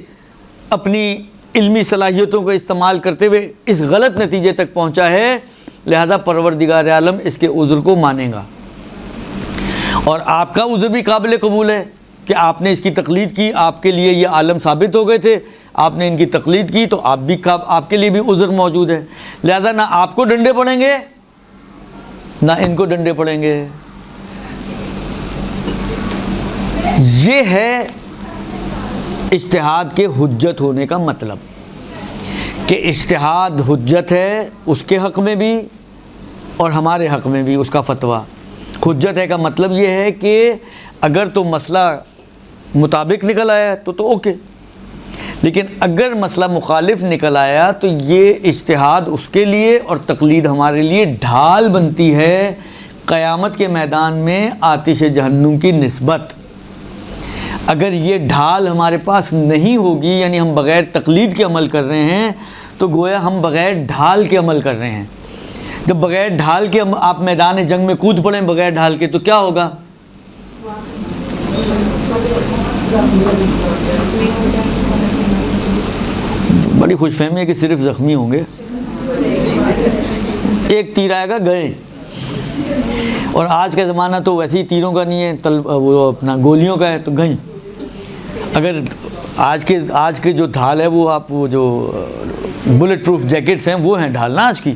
اپنی علمی صلاحیتوں کا استعمال کرتے ہوئے اس غلط نتیجے تک پہنچا ہے، لہذا پروردگار عالم اس کے عذر کو مانے گا۔ اور آپ کا عذر بھی قابل قبول ہے کہ آپ نے اس کی تقلید کی، آپ کے لیے یہ عالم ثابت ہو گئے تھے، آپ نے ان کی تقلید کی، تو آپ کے لیے بھی عذر موجود ہے، لہذا نہ آپ کو ڈنڈے پڑیں گے نہ ان کو ڈنڈے پڑیں گے۔ یہ ہے اجتہاد کے حجت ہونے کا مطلب، کہ اجتہاد حجت ہے اس کے حق میں بھی اور ہمارے حق میں بھی اس کا فتویٰ۔ حجت ہے کا مطلب یہ ہے کہ اگر تو مسئلہ مطابق نکل آیا تو اوکے، لیکن اگر مسئلہ مخالف نکل آیا تو یہ اجتہاد اس کے لیے اور تقلید ہمارے لیے ڈھال بنتی ہے قیامت کے میدان میں آتش جہنم کی نسبت۔ اگر یہ ڈھال ہمارے پاس نہیں ہوگی، یعنی ہم بغیر تقلید کے عمل کر رہے ہیں، تو گویا ہم بغیر ڈھال کے عمل کر رہے ہیں۔ جب بغیر ڈھال کے آپ میدان جنگ میں کود پڑیں بغیر ڈھال کے تو کیا ہوگا؟ بڑی خوش فہمی ہے کہ صرف زخمی ہوں گے، ایک تیر آئے گا گئے، اور آج کا زمانہ تو ویسے ہی تیروں کا نہیں ہے، وہ اپنا گولیوں کا ہے تو گئیں۔ اگر آج کے جو ڈھال ہے وہ آپ وہ جو بلٹ پروف جیکٹس ہیں وہ ہیں ڈھال نا آج کی،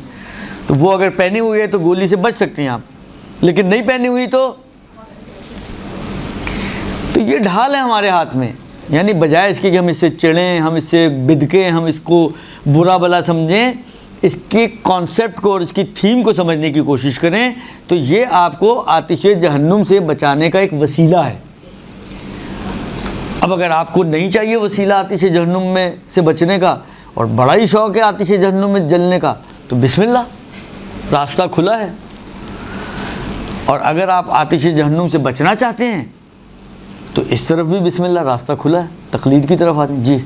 تو وہ اگر پہنی ہوئی ہے تو گولی سے بچ سکتے ہیں آپ، لیکن نہیں پہنی ہوئی تو یہ ڈھال ہے ہمارے ہاتھ میں۔ یعنی بجائے اس کے کہ ہم اس سے چڑھیں، ہم اس سے بدکیں، ہم اس کو برا بلا سمجھیں، اس کے کانسیپٹ کو اور اس کی تھیم کو سمجھنے کی کوشش کریں، تو یہ آپ کو آتش جہنم سے بچانے کا ایک وسیلہ ہے۔ اب اگر آپ کو نہیں چاہیے وسیلہ آتش جہنم میں سے بچنے کا اور بڑا ہی شوق ہے آتش جہنم میں جلنے کا، تو بسم اللہ، راستہ کھلا ہے۔ اور اگر آپ آتش جہنم سے بچنا چاہتے ہیں تو اس طرف بھی بسم اللہ، راستہ کھلا ہے، تقلید کی طرف آتے ہیں۔ جی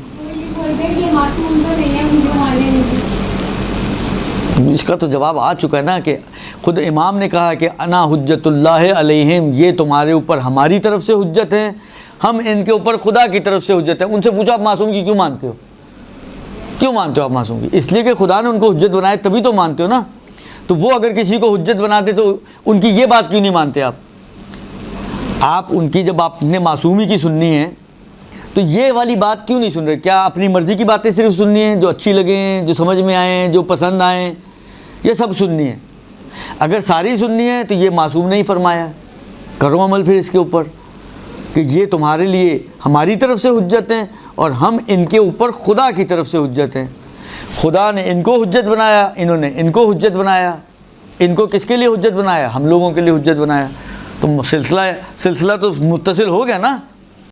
اس کا تو جواب آ چکا ہے نا، کہ خود امام نے کہا کہ انا حجت اللہ علیہم، یہ تمہارے اوپر ہماری طرف سے حجت ہیں، ہم ان کے اوپر خدا کی طرف سے حجت ہے۔ ان سے پوچھو آپ معصوم کی کیوں مانتے ہو؟ کیوں مانتے ہو آپ معصوم کی؟ اس لیے کہ خدا نے ان کو حجت بنایا تبھی تو مانتے ہو نا۔ تو وہ اگر کسی کو حجت بناتے تو ان کی یہ بات کیوں نہیں مانتے آپ ان کی؟ جب آپ نے معصومی کی سننی ہے تو یہ والی بات کیوں نہیں سن رہے؟ کیا اپنی مرضی کی باتیں صرف سننی ہیں، جو اچھی لگیں، جو سمجھ میں آئیں، جو پسند آئیں، یہ سب سننی ہے؟ اگر ساری سننی ہے تو یہ معصوم نہیں فرمایا، کرو عمل پھر اس کے اوپر کہ یہ تمہارے لیے ہماری طرف سے حجت ہیں اور ہم ان کے اوپر خدا کی طرف سے حجت ہیں۔ خدا نے ان کو حجت بنایا، انہوں نے ان کو حجت بنایا۔ ان کو کس کے لیے حجت بنایا؟ ہم لوگوں کے لیے حجت بنایا۔ تو سلسلہ تو متصل ہو گیا نا.